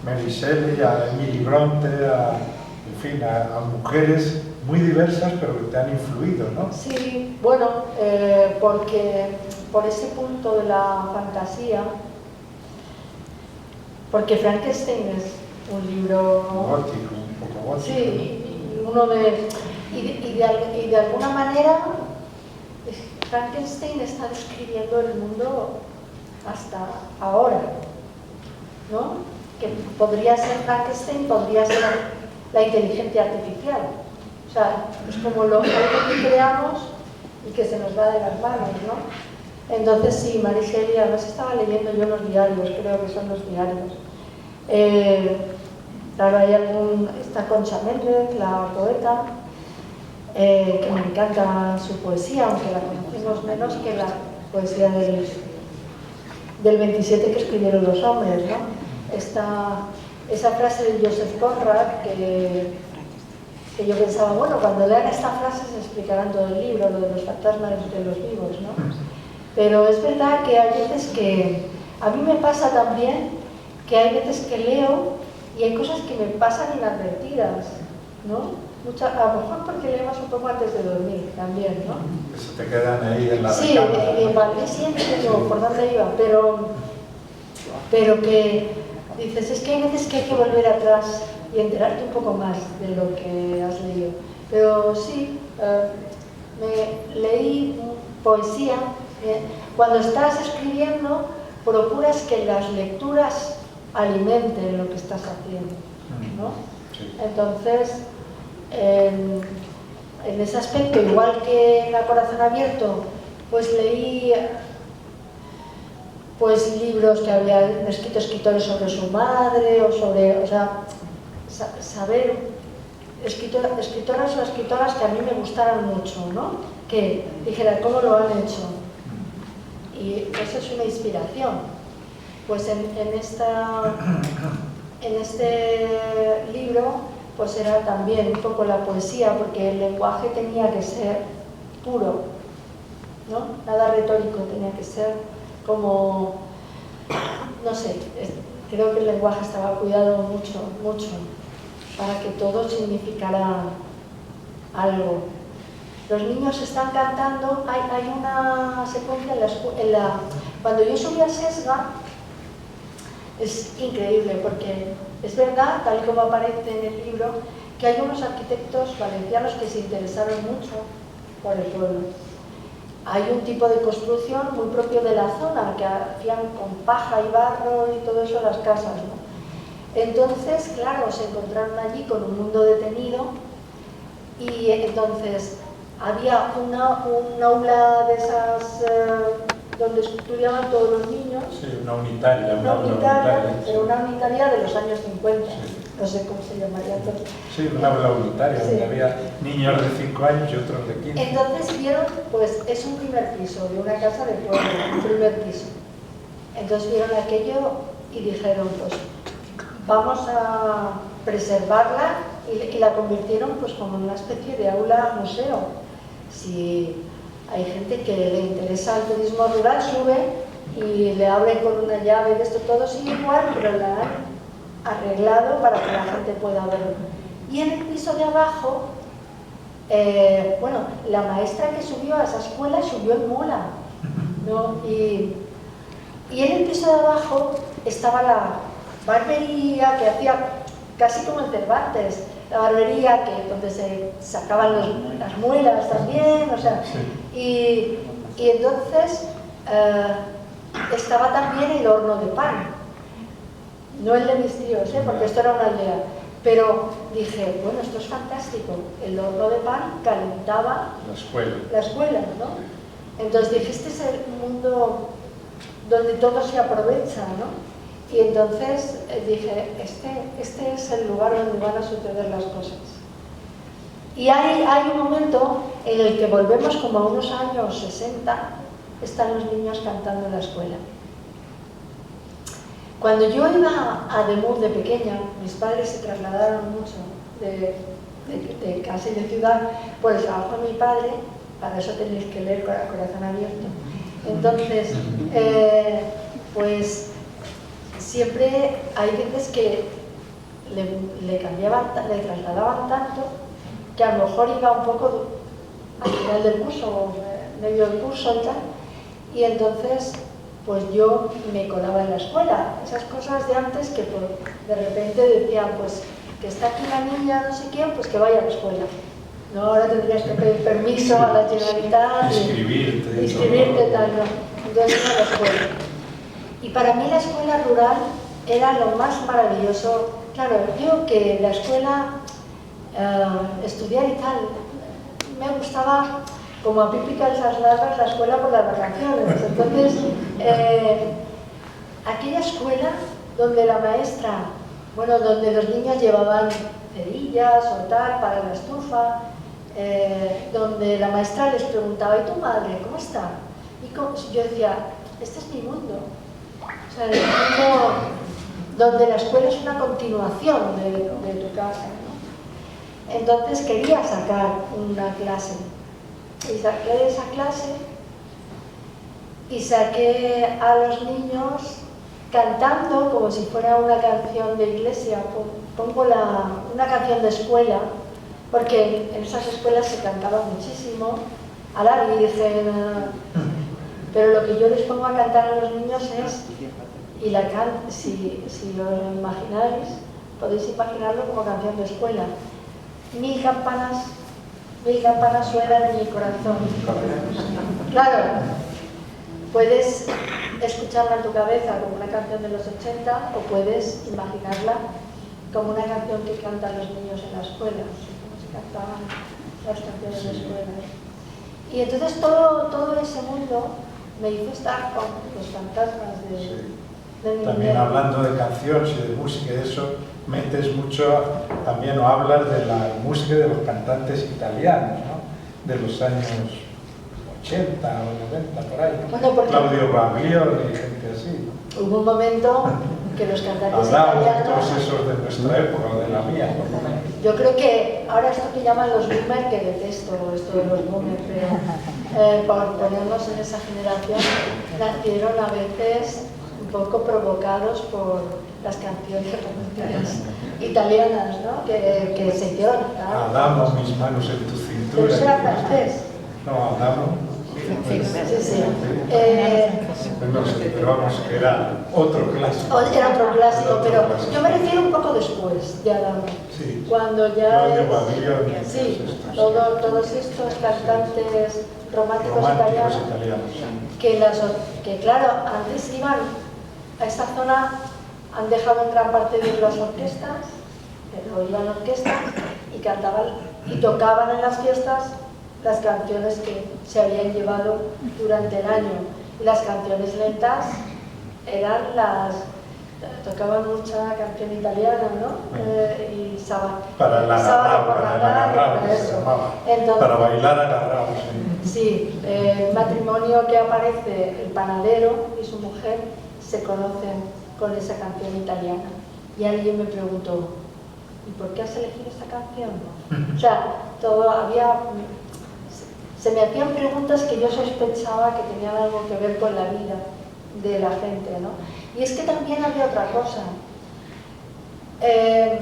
Mary Shelley, a Emily Bronte, a mujeres muy diversas, pero que te han influido, ¿no? Sí, bueno, porque por ese punto de la fantasía, porque Frankenstein es un libro Gótico, un poco gótico. Sí, y de alguna manera Frankenstein está describiendo el mundo hasta ahora, ¿no? Que podría ser Frankenstein, podría ser la inteligencia artificial. O sea, es como algo que creamos y que se nos va de las manos, ¿no? Entonces sí, Mary Shelley, además estaba leyendo yo los diarios, creo que son los diarios. Claro, está Concha Méndez, la poeta, que me encanta su poesía, aunque la conocemos menos que la poesía del 27 que escribieron los hombres, ¿no? Esa frase de Joseph Conrad que yo pensaba, bueno, cuando lean esta frase se explicarán todo el libro, lo de los fantasmas de los vivos, ¿no? Pero es verdad que hay veces que, a mí me pasa también, que hay veces que leo y hay cosas que me pasan inadvertidas, ¿no? A lo mejor porque leemos un poco antes de dormir también, ¿no? Que se te quedan ahí en la sí, recámara. Sí, vale, siempre digo por dónde iba, pero que dices, es que hay veces que hay que volver atrás y enterarte un poco más de lo que has leído. Pero sí, me leí poesía. Cuando estás escribiendo, procuras que las lecturas alimenten lo que estás haciendo, ¿no? Sí. Entonces, en ese aspecto, igual que en A Corazón Abierto, pues leí pues libros que habían escrito escritores sobre su madre o sea, saber escritoras o escritoras que a mí me gustaran mucho, ¿no? Que dijera cómo lo han hecho. Y eso es una inspiración. Pues en este libro pues era también un poco la poesía, porque el lenguaje tenía que ser puro, ¿no? Nada retórico, tenía que ser como, no sé, creo que el lenguaje estaba cuidado mucho, mucho, para que todo significara algo. Los niños están cantando, hay una secuencia cuando yo subí a Sesga, es increíble porque es verdad, tal y como aparece en el libro, que hay unos arquitectos valencianos que se interesaron mucho por el pueblo. Hay un tipo de construcción muy propio de la zona, que hacían con paja y barro y todo eso las casas, ¿no? Entonces, claro, se encontraron allí con un mundo detenido y entonces había un aula de esas donde estudiaban todos los niños. Sí, una unitaria. Pero una unitaria de los años 50. Sí. No sé cómo se llamaría entonces. Sí, una aula unitaria, sí. Donde había niños de 5 años y otros de 15. Entonces vieron, pues es un primer piso de una casa de pueblo, un primer piso. Entonces vieron aquello y dijeron, pues vamos a preservarla y la convirtieron pues como en una especie de aula museo. Si hay gente que le interesa el turismo rural, sube y le abre con una llave de esto, todo sigue igual, pero la han arreglado para que la gente pueda verlo. Y en el piso de abajo, bueno, la maestra que subió a esa escuela subió en mula, ¿no? Y en el piso de abajo estaba la barbería que hacía casi como en Cervantes, la barbería donde se sacaban las muelas también, o sea, y entonces estaba también el horno de pan, no el de mis tíos, porque esto era una aldea, pero dije, bueno, esto es fantástico, el horno de pan calentaba la escuela, ¿no? Entonces dije, este es el mundo donde todo se aprovecha, ¿no? Y entonces dije, este es el lugar donde van a suceder las cosas. Y hay un momento en el que volvemos como a unos años 60, están los niños cantando en la escuela. Cuando yo iba a Ademuz de pequeña, mis padres se trasladaron mucho de casa y de ciudad por el trabajo de mi padre, para eso tenéis que leer A Corazón Abierto. Entonces, pues siempre hay veces que le trasladaban tanto que a lo mejor iba un poco al final del curso, o medio del curso y tal, y entonces pues yo me colaba en la escuela. Esas cosas de antes que pues, de repente decían, pues que está aquí la niña, no sé quién, pues que vaya a la escuela. No, ahora tendrías que pedir permiso a la Generalitat, inscribirte tal, no. Entonces iba a la escuela. Y para mí la escuela rural era lo más maravilloso. Claro, yo que la escuela, estudiar y tal, me gustaba, como a Pipi Calzas Largas, la escuela por las vacaciones. Entonces, aquella escuela donde la maestra, bueno, donde los niños llevaban cerillas o tal para la estufa, donde la maestra les preguntaba, ¿y tu madre cómo está? Y yo decía, este es mi mundo. O sea, el mundo donde la escuela es una continuación de tu casa, ¿no? Entonces quería sacar una clase. Y saqué esa clase y saqué a los niños cantando como si fuera una canción de iglesia. Pongo una canción de escuela, porque en esas escuelas se cantaba muchísimo a la Virgen, pero lo que yo les pongo a cantar a los niños es, y si os imagináis, podéis imaginarlo como canción de escuela. 1000 campanas suenan en mi corazón. Claro, puedes escucharla en tu cabeza como una canción de los 80 o puedes imaginarla como una canción que cantan los niños en la escuela, como se cantaban las canciones de escuela. Y entonces todo ese mundo me hizo estar con los fantasmas de mi También niñez. hablando de canciones y de música y de eso, metes mucho también o hablas de la música de los cantantes italianos, ¿no? De los años 80 o 90, por ahí, ¿no? Bueno, porque Claudio Baglioni y gente así. hubo un momento que los cantantes Hablamos de italianos, todos esos de nuestra época o de la mía, por lo menos. yo creo que ahora esto que llaman los boomers, que detesto esto de los boomers, pero por ponernos en esa generación, nacieron a veces un poco provocados por las canciones románticas italianas, ¿no? que se hicieron. Adamo, mis manos en tu cintura. Pero eso era francés. No, Adamo. Sí, sí. No sé, pero vamos, que era otro clásico. Era otro clásico, pero yo me refiero un poco después de Adamo. Sí. Cuando ya Claudio Baglioni, sí, estos, todos estos cantantes románticos italianos que claro, antes iban a esta zona, han dejado en gran parte de las orquestas, pero iban orquestas y cantaban y tocaban en las fiestas las canciones que se habían llevado durante el año. Y las canciones lentas eran tocaban mucha canción italiana, ¿no? Y para la agarrado, se llamaba. Entonces, para bailar agarrados. Sí, el matrimonio que aparece, el panadero y su mujer, se conocen con esa canción italiana. Y alguien me preguntó, ¿y por qué has elegido esta canción? O sea, se me hacían preguntas que yo sospechaba que tenían algo que ver con la vida de la gente, ¿no? Y es que también había otra cosa. En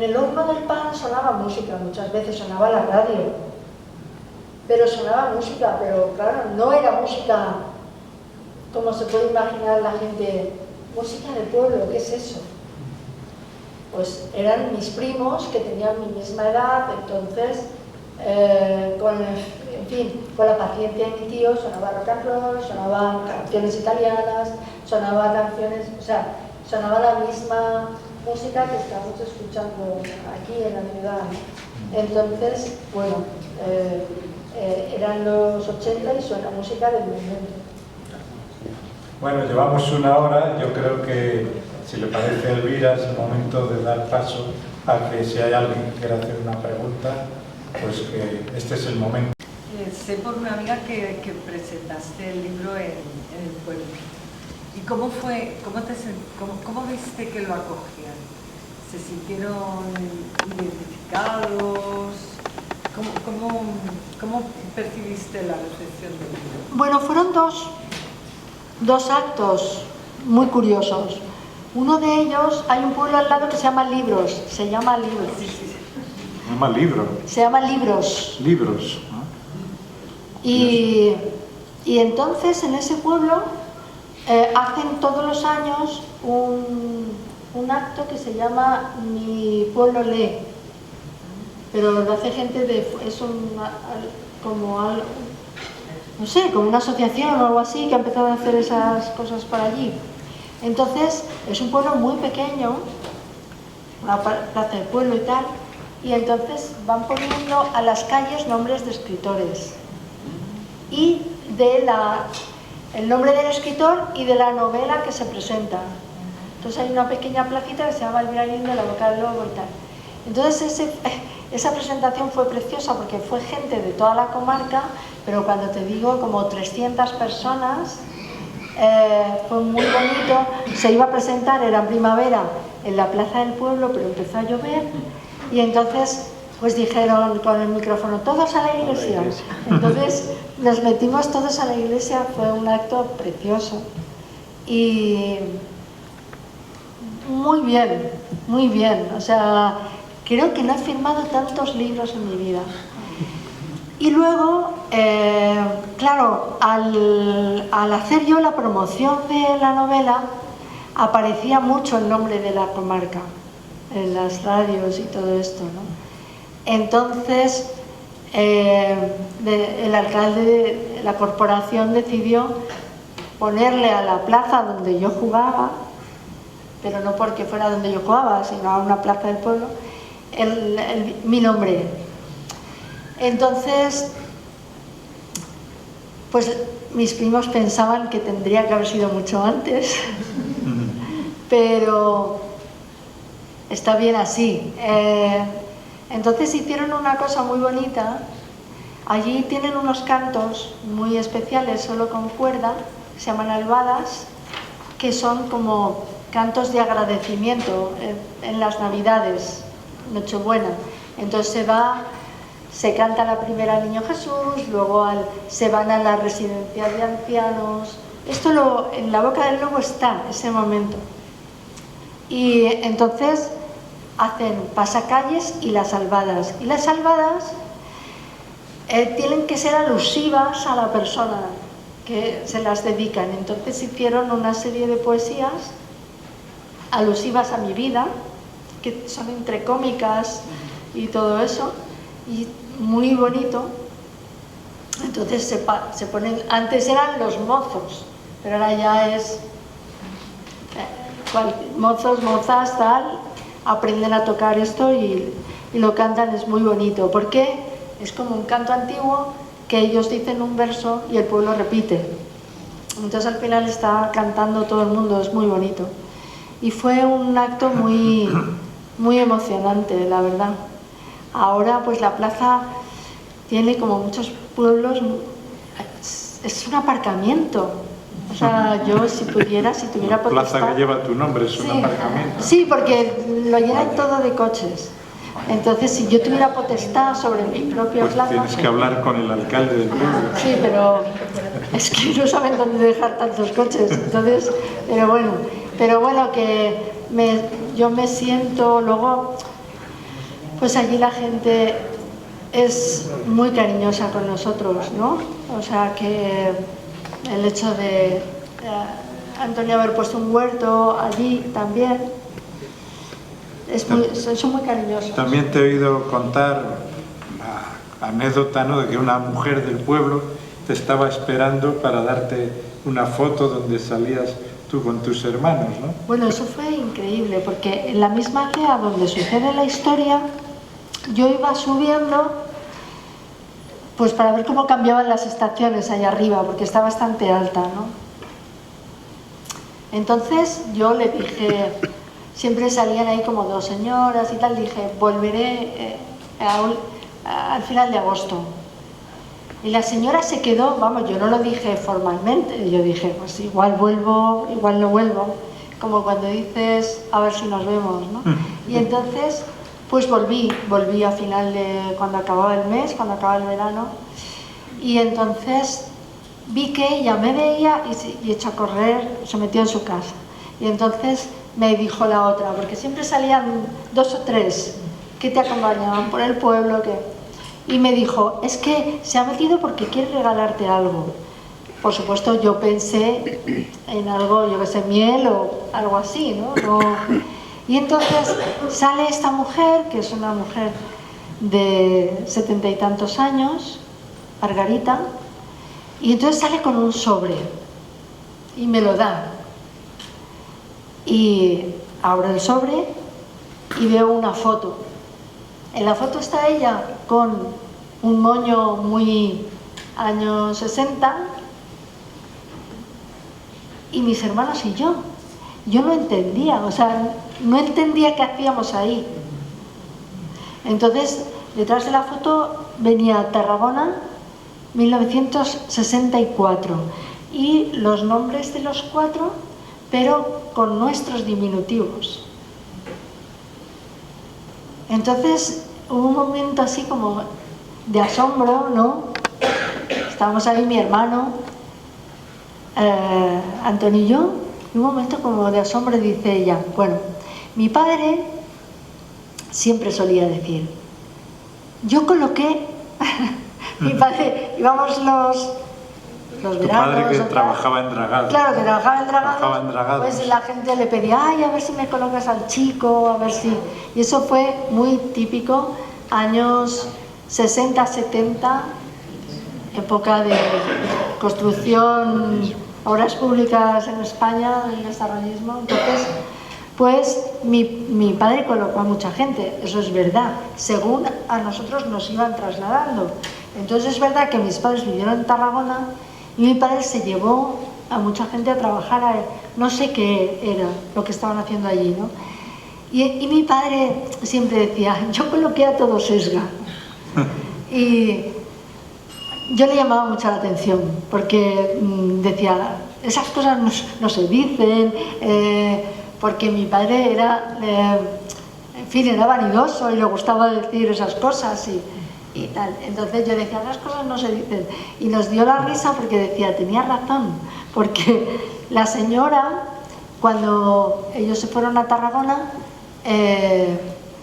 el horno del pan sonaba música, muchas veces sonaba la radio, pero sonaba música, pero claro, no era música como se puede imaginar la gente, música del pueblo, ¿qué es eso? Pues eran mis primos que tenían mi misma edad, entonces con la paciencia de mi tío sonaba rock and roll, sonaban canciones italianas, sonaba la misma música que estamos escuchando aquí en la ciudad. Entonces, bueno, eran los 80 y suena música del momento. Bueno, llevamos una hora, yo creo que, si le parece a Elvira, es el momento de dar paso a que si hay alguien que quiera hacer una pregunta, pues que este es el momento. Sé por una amiga que presentaste el libro en el pueblo. ¿Y cómo fue, cómo viste que lo acogían? ¿Se sintieron identificados? ¿Cómo percibiste la recepción del libro? Bueno, fueron dos actos muy curiosos. Uno de ellos, hay un pueblo al lado que se llama Libros, se llama Libros. Se llama Libro. Se llama Libros. Libros. ¿No? Y entonces en ese pueblo hacen todos los años un acto que se llama Mi Pueblo Lee. Pero lo hace gente como algo, no sé, como una asociación o algo así que ha empezado a hacer esas cosas por allí. Entonces es un pueblo muy pequeño, una plaza del pueblo y tal, y entonces van poniendo a las calles nombres de escritores y el nombre del escritor y de la novela que se presenta. Entonces hay una pequeña placita que se llama El Villarín de la Boca del Lobo y tal. Entonces esa presentación fue preciosa porque fue gente de toda la comarca, pero cuando te digo como 300 personas, fue muy bonito. Se iba a presentar, era en primavera, en la plaza del pueblo, pero empezó a llover y entonces pues dijeron con el micrófono, todos a la iglesia. Entonces nos metimos todos a la iglesia, fue un acto precioso y muy bien, o sea, creo que no he firmado tantos libros en mi vida. Y luego, claro, al hacer yo la promoción de la novela, aparecía mucho el nombre de la comarca en las radios y todo esto, ¿no? Entonces, el alcalde de la corporación decidió ponerle a la plaza donde yo jugaba, pero no porque fuera donde yo jugaba, sino a una plaza del pueblo, mi nombre. Entonces, pues mis primos pensaban que tendría que haber sido mucho antes, pero está bien así. Entonces hicieron una cosa muy bonita. Allí tienen unos cantos muy especiales, solo con cuerda, se llaman albadas, que son como cantos de agradecimiento en las Navidades, Nochebuena. Entonces se canta la primera al Niño Jesús, luego se van a la residencia de ancianos. Esto en la Boca del Lobo está, ese momento. Y entonces hacen pasacalles y las albadas. Y las albadas tienen que ser alusivas a la persona que se las dedican. Entonces hicieron una serie de poesías alusivas a mi vida, que son entre cómicas y todo eso, y muy bonito. Entonces se ponen, antes eran los mozos, pero ahora ya es mozos, mozas, tal, aprenden a tocar esto y lo cantan, es muy bonito, porque es como un canto antiguo que ellos dicen un verso y el pueblo repite. Entonces al final está cantando todo el mundo, es muy bonito. Y fue un acto muy, muy emocionante, la verdad. Ahora pues la plaza tiene como muchos pueblos, es un aparcamiento. O sea, yo si tuviera potestad... La plaza que lleva tu nombre es un aparcamiento. Sí, porque lo llenan todo de coches. Entonces, si yo tuviera potestad sobre mi propia plaza... Tienes que hablar con el alcalde del pueblo. Sí, pero es que no saben dónde dejar tantos coches. Entonces, pero bueno, que yo me siento... Luego, pues allí la gente es muy cariñosa con nosotros, ¿no? O sea, que el hecho de Antonio haber puesto un huerto allí también... son muy cariñosos. También te he oído contar la anécdota, ¿no?, de que una mujer del pueblo te estaba esperando para darte una foto donde salías tú con tus hermanos, ¿no? Bueno, eso fue increíble, porque en la misma aldea donde sucede la historia, yo iba subiendo pues para ver cómo cambiaban las estaciones allá arriba, porque está bastante alta, ¿no? Entonces yo le dije... Siempre salían ahí como dos señoras y tal, dije, volveré al final de agosto. Y la señora se quedó, vamos, yo no lo dije formalmente, yo dije, pues igual vuelvo, igual no vuelvo, como cuando dices, a ver si nos vemos, ¿no? Y entonces, pues volví a final de, cuando acababa el mes, cuando acababa el verano, y entonces vi que ella me veía y echó a correr, se metió en su casa. Y entonces me dijo la otra, porque siempre salían 2 o 3 que te acompañaban por el pueblo, y me dijo, es que se ha metido porque quiere regalarte algo. Por supuesto yo pensé en algo, yo que sé, miel o algo así, ¿no? Y entonces sale esta mujer, que es una mujer de 70 y tantos años, Margarita, y entonces sale con un sobre y me lo da. Y abro el sobre y veo una foto. En la foto está ella con un moño muy años 60 y mis hermanos y yo. Yo no entendía, o sea, no entendía qué hacíamos ahí. Entonces, detrás de la foto venía Tarragona, 1964, y los nombres de los 4, pero con nuestros diminutivos. Entonces, hubo un momento así como de asombro, ¿no? Estábamos ahí, mi hermano, Antonio y yo, y un momento como de asombro, dice ella, bueno, mi padre siempre solía decir, yo coloqué, mi padre, íbamos los veranos. Tu padre que trabajaba en Dragados. Claro, que trabajaba en Dragados. Pues la gente le pedía, ay, a ver si me colocas al chico, a ver si... Y eso fue muy típico, años 60, 70, época de construcción, obras públicas en España, el desarrollismo. Entonces, pues mi padre colocó a mucha gente, eso es verdad, según a nosotros nos iban trasladando. Entonces es verdad que mis padres vivieron en Tarragona y mi padre se llevó a mucha gente a trabajar, no sé qué era lo que estaban haciendo allí, ¿no? Y mi padre siempre decía, yo coloqué a todo Sesga. Y yo le llamaba mucho la atención, porque decía, esas cosas no se dicen, porque mi padre era, en fin, era vanidoso y le gustaba decir esas cosas y tal. Entonces yo decía, las cosas no se dicen. Y nos dio la risa porque decía, tenía razón, porque la señora, cuando ellos se fueron a Tarragona,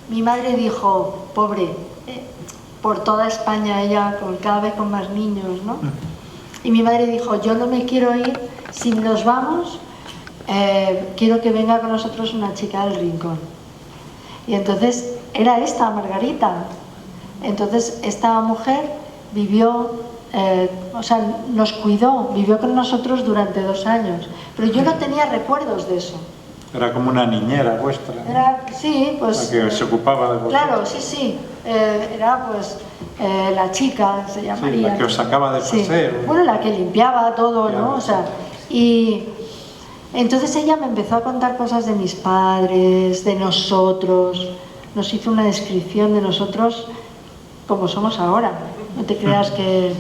mi madre dijo, pobre, por toda España ella cada vez con más niños, ¿no? Y mi madre dijo, yo no me quiero ir, si nos vamos, quiero que venga con nosotros una chica del rincón. Y entonces era esta, Margarita. Entonces esta mujer vivió, o sea, nos cuidó, vivió con nosotros durante 2 años. Pero yo no tenía recuerdos de eso. Era como una niñera vuestra, ¿no? Era, sí, pues... La que se ocupaba de vosotros. Claro, sí, sí. Era pues la chica, se llamaría. Sí, la que os sacaba de paseo. Sí. Bueno, la que limpiaba todo, claro, ¿no? O sea, y entonces ella me empezó a contar cosas de mis padres, de nosotros. Nos hizo una descripción de nosotros como somos ahora. No te creas que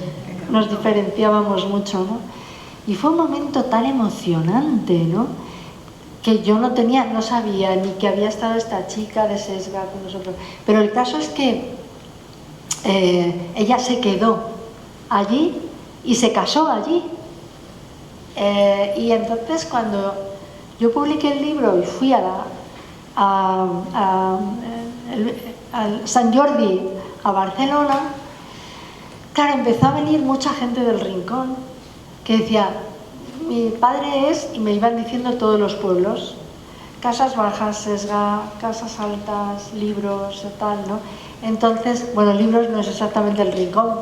nos diferenciábamos mucho, ¿no? Y fue un momento tan emocionante, ¿no? Que yo no sabía ni que había estado esta chica de Sesga con nosotros. Pero el caso es que ella se quedó allí y se casó allí. Y entonces cuando yo publiqué el libro y fui a Sant Jordi, a Barcelona, claro, empezó a venir mucha gente del rincón que decía, mi padre es, y me iban diciendo todos los pueblos, Casas Bajas, Sesga, Casas Altas, Libros, tal, ¿no? Entonces, bueno, Libros no es exactamente el rincón,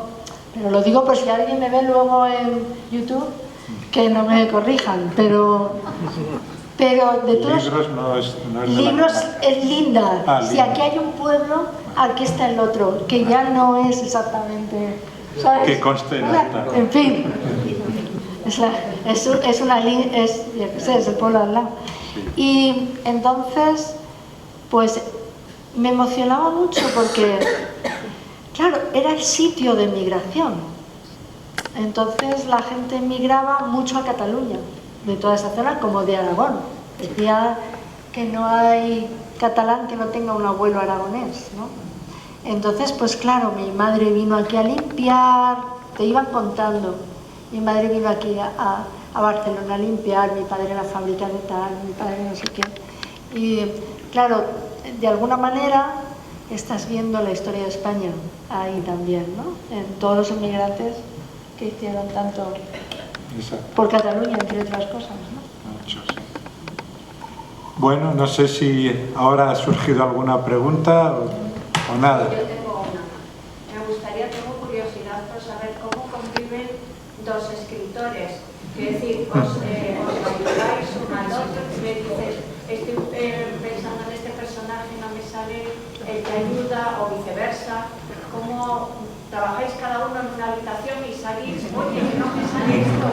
pero lo digo por si alguien me ve luego en YouTube, que no me corrijan, pero de todos... Libros no es Libros es Linda. Si aquí hay un pueblo, aquí está el otro, que ya no es exactamente... ¿sabes? Que conste en acta. En fin, es el pueblo al lado. Y entonces, pues me emocionaba mucho porque, claro, era el sitio de migración. Entonces la gente migraba mucho a Cataluña, de toda esa zona, como de Aragón. Decía que no hay catalán que no tenga un abuelo aragonés, ¿no? Entonces, pues claro, mi madre vino aquí a limpiar, te iban contando. Mi madre vino aquí a Barcelona a limpiar, mi padre en la fábrica de tal, mi padre no sé qué. Y claro, de alguna manera estás viendo la historia de España ahí también, ¿no? En todos los inmigrantes que hicieron tanto por Cataluña, entre otras cosas, ¿no? Mucho, sí. Bueno, no sé si ahora ha surgido alguna pregunta o nada. Yo tengo una. Me gustaría, tengo curiosidad por saber cómo conviven dos escritores. Quiero decir, os ayudáis uno al otro, y me dices, estoy pensando en este personaje, no me sale, el que ayuda, o viceversa. ¿Cómo trabajáis cada uno en una habitación y salís? Oye, que no me sale esto.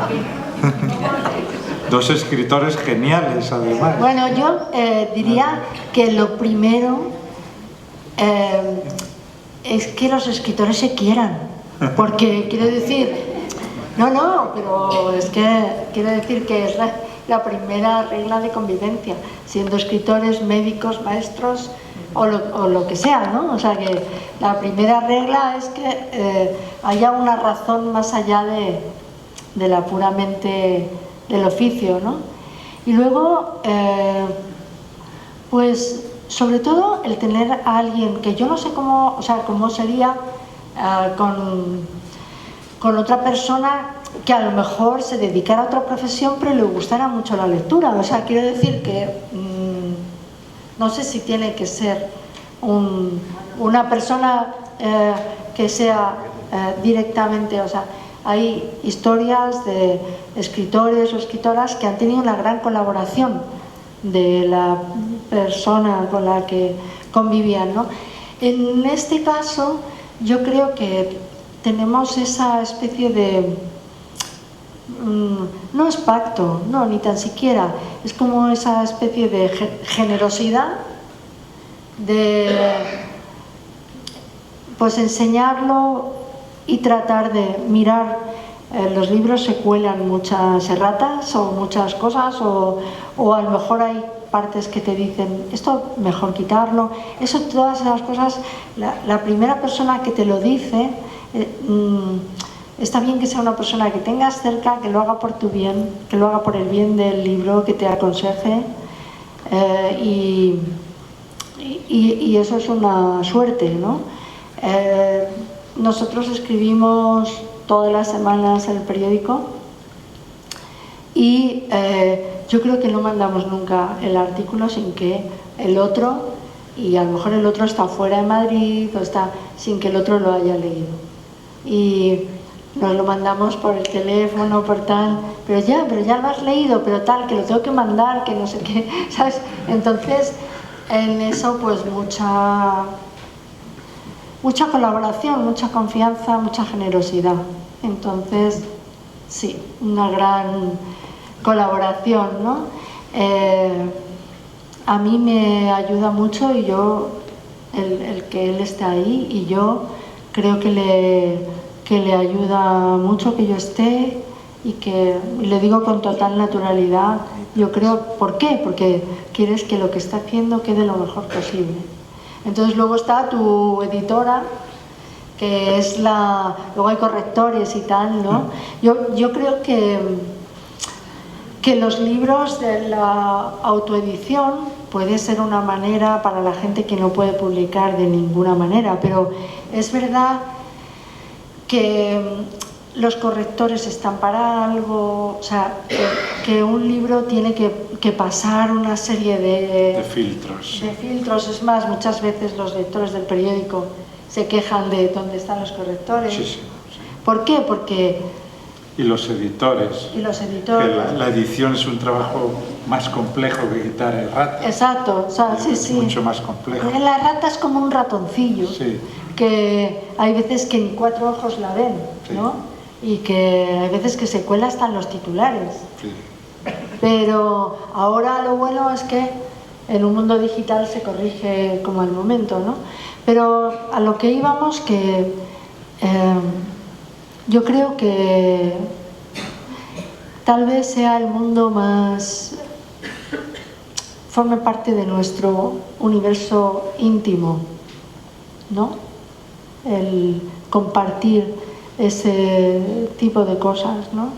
¿Cómo hacéis? Dos escritores geniales, además. Bueno, yo diría que lo primero es que los escritores se quieran, porque quiero decir, pero es que quiero decir que es la primera regla de convivencia, siendo escritores, médicos, maestros o lo que sea, ¿no? O sea que la primera regla es que haya una razón más allá de la puramente del oficio, ¿no? Y luego, pues sobre todo el tener a alguien que yo no sé cómo, o sea, cómo sería con otra persona que a lo mejor se dedicara a otra profesión pero le gustara mucho la lectura. O sea, quiero decir que no sé si tiene que ser una persona que sea directamente, o sea, hay historias de escritores o escritoras que han tenido una gran colaboración de la persona con la que convivían, ¿no? En este caso, yo creo que tenemos esa especie de... no es pacto, no, ni tan siquiera. Es como esa especie de generosidad de pues enseñarlo y tratar de mirar. Los libros se cuelan muchas erratas o muchas cosas o a lo mejor hay partes que te dicen esto mejor quitarlo. Eso, todas esas cosas, la primera persona que te lo dice, está bien que sea una persona que tengas cerca, que lo haga por tu bien, que lo haga por el bien del libro, que te aconseje, y eso es una suerte, ¿no? Nosotros escribimos todas las semanas en el periódico y yo creo que no mandamos nunca el artículo sin que el otro, y a lo mejor el otro está fuera de Madrid o está sin que el otro lo haya leído, y nos lo mandamos por el teléfono, por tal, pero ya lo has leído, pero tal, que lo tengo que mandar, que no sé qué, ¿sabes? Entonces en eso pues mucha colaboración, mucha confianza, mucha generosidad. Entonces, sí, una gran colaboración, ¿no? A mí me ayuda mucho y yo, el que él esté ahí, y yo creo que le ayuda mucho que yo esté y le digo con total naturalidad. Yo creo, ¿por qué? Porque quieres que lo que está haciendo quede lo mejor posible. Entonces luego está tu editora, que es luego hay correctores y tal, ¿no? Yo creo que los libros de la autoedición puede ser una manera para la gente que no puede publicar de ninguna manera, pero es verdad que los correctores están para algo, o sea, que un libro tiene que pasar una serie de filtros. De filtros. Es más, muchas veces los lectores del periódico se quejan de dónde están los correctores. Sí. ¿Por qué? Porque... Y los editores. Que la edición es un trabajo más complejo que quitar erratas. Exacto, o sea, sí. Mucho más complejo. La rata es como un ratoncillo, que hay veces que en 4 ojos la ven, ¿no? Y que hay veces que se cuela hasta en los titulares. Sí. Pero ahora lo bueno es que en un mundo digital se corrige como al momento, ¿no? Pero a lo que íbamos, que yo creo que tal vez sea el mundo más... forme parte de nuestro universo íntimo, ¿no? El compartir ese tipo de cosas, ¿no?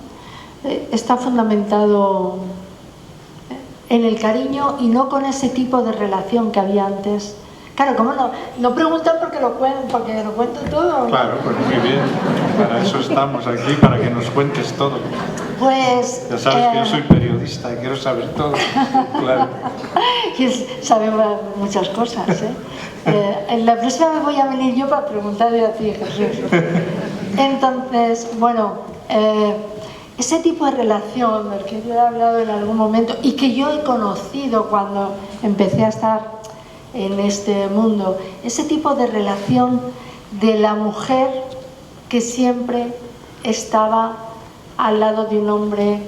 está fundamentado en el cariño y no con ese tipo de relación que había antes. Claro, ¿cómo no preguntan porque lo cuento todo? Claro, pues muy bien. Para eso estamos aquí, para que nos cuentes todo. Pues... Ya sabes que yo soy periodista y quiero saber todo. Claro. Y sabe muchas cosas, en la próxima vez voy a venir yo para preguntarle a ti, Jesús. Entonces, bueno, ese tipo de relación del que yo he hablado en algún momento y que yo he conocido cuando empecé a estar en este mundo, ese tipo de relación de la mujer que siempre estaba al lado de un hombre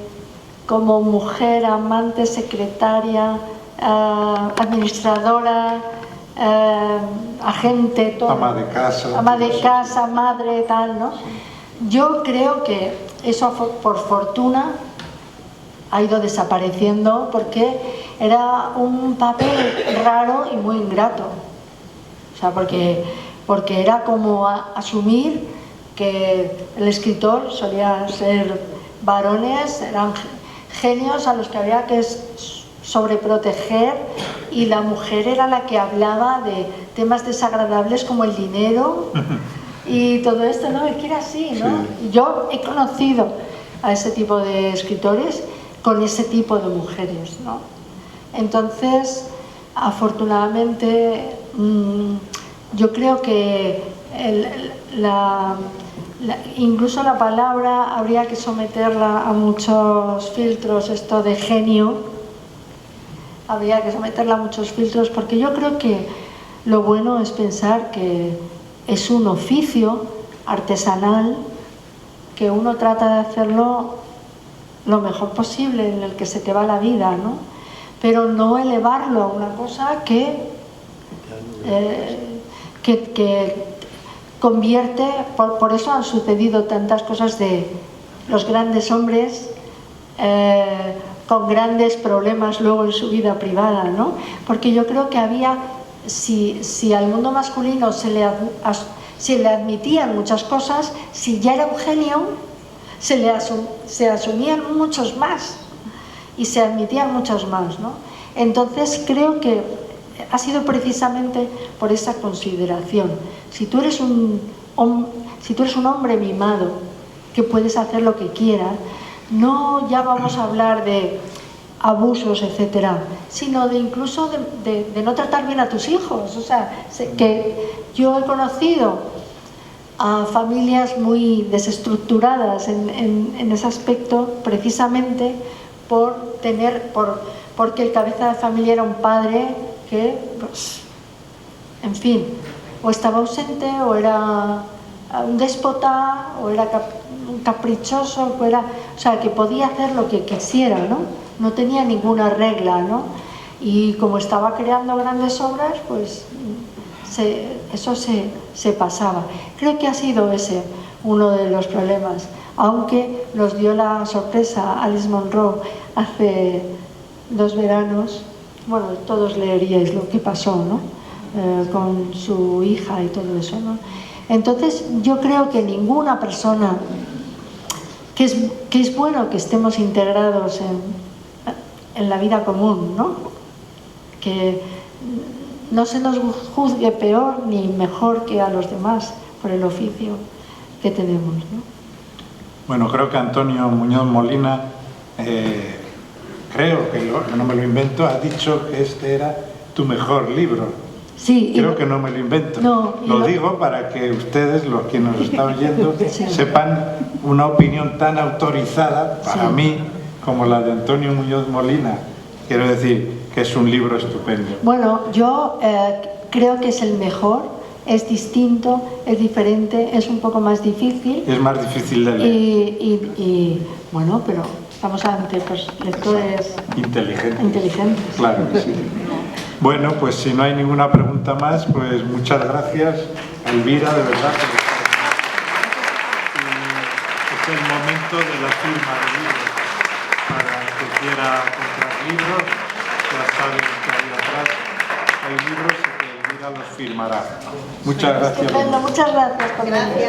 como mujer, amante, secretaria, administradora, agente, todo. Ama de casa, madre, tal, ¿no? Yo creo que eso, por fortuna, ha ido desapareciendo porque era un papel raro y muy ingrato. O sea, porque era como asumir que el escritor solía ser varones, eran genios a los que había que sobreproteger, y la mujer era la que hablaba de temas desagradables como el dinero y todo esto, ¿no? Es que era así, ¿no? Sí. Yo he conocido a ese tipo de escritores con ese tipo de mujeres, ¿no? Entonces, afortunadamente, yo creo que incluso la palabra habría que someterla a muchos filtros, esto de genio, habría que someterla a muchos filtros, porque yo creo que lo bueno es pensar que es un oficio artesanal, que uno trata de hacerlo lo mejor posible, en el que se te va la vida, ¿no? Pero no elevarlo a una cosa que convierte, por eso han sucedido tantas cosas de los grandes hombres con grandes problemas luego en su vida privada, ¿no? Porque yo creo que había, si al mundo masculino se le admitían muchas cosas, si ya era un genio, se asumían muchos más y se admitían muchos más, ¿no? Entonces creo que ha sido precisamente por esa consideración. Si tú eres un hombre mimado, que puedes hacer lo que quieras, no ya vamos a hablar de abusos, etcétera, sino de incluso de no tratar bien a tus hijos. O sea, que yo he conocido a familias muy desestructuradas en ese aspecto, precisamente porque el cabeza de familia era un padre que, pues, en fin, o estaba ausente, o era un déspota, o era un caprichoso, o sea, que podía hacer lo que quisiera, ¿no? No tenía ninguna regla, ¿no? Y como estaba creando grandes obras, pues eso se pasaba. Creo que ha sido ese uno de los problemas, aunque nos dio la sorpresa Alice Munro hace 2 veranos. Bueno, todos leeríais lo que pasó, ¿no? Con su hija y todo eso, ¿no? Entonces yo creo que ninguna persona, que es bueno que estemos integrados en la vida común, ¿no? Que no se nos juzgue peor ni mejor que a los demás por el oficio que tenemos, ¿no? Bueno, creo que Antonio Muñoz Molina, creo que no me lo invento, ha dicho que este era tu mejor libro. Sí, creo que no me lo invento. No, lo digo para que ustedes, los que nos están oyendo, sí, sepan una opinión tan autorizada para mí como la de Antonio Muñoz Molina. Quiero decir que es un libro estupendo. Bueno, yo creo que es el mejor, es distinto, es diferente, es un poco más difícil. Es más difícil de leer. Y bueno, pero estamos ante lectores inteligentes. Claro que sí. Bueno, pues si no hay ninguna pregunta más, pues muchas gracias, Elvira, de verdad. Es el momento de la firma de libros. Para el que quiera comprar libros, ya saben que ahí atrás hay libros y que Elvira los firmará. Muchas gracias. Estupendo, muchas gracias por venir.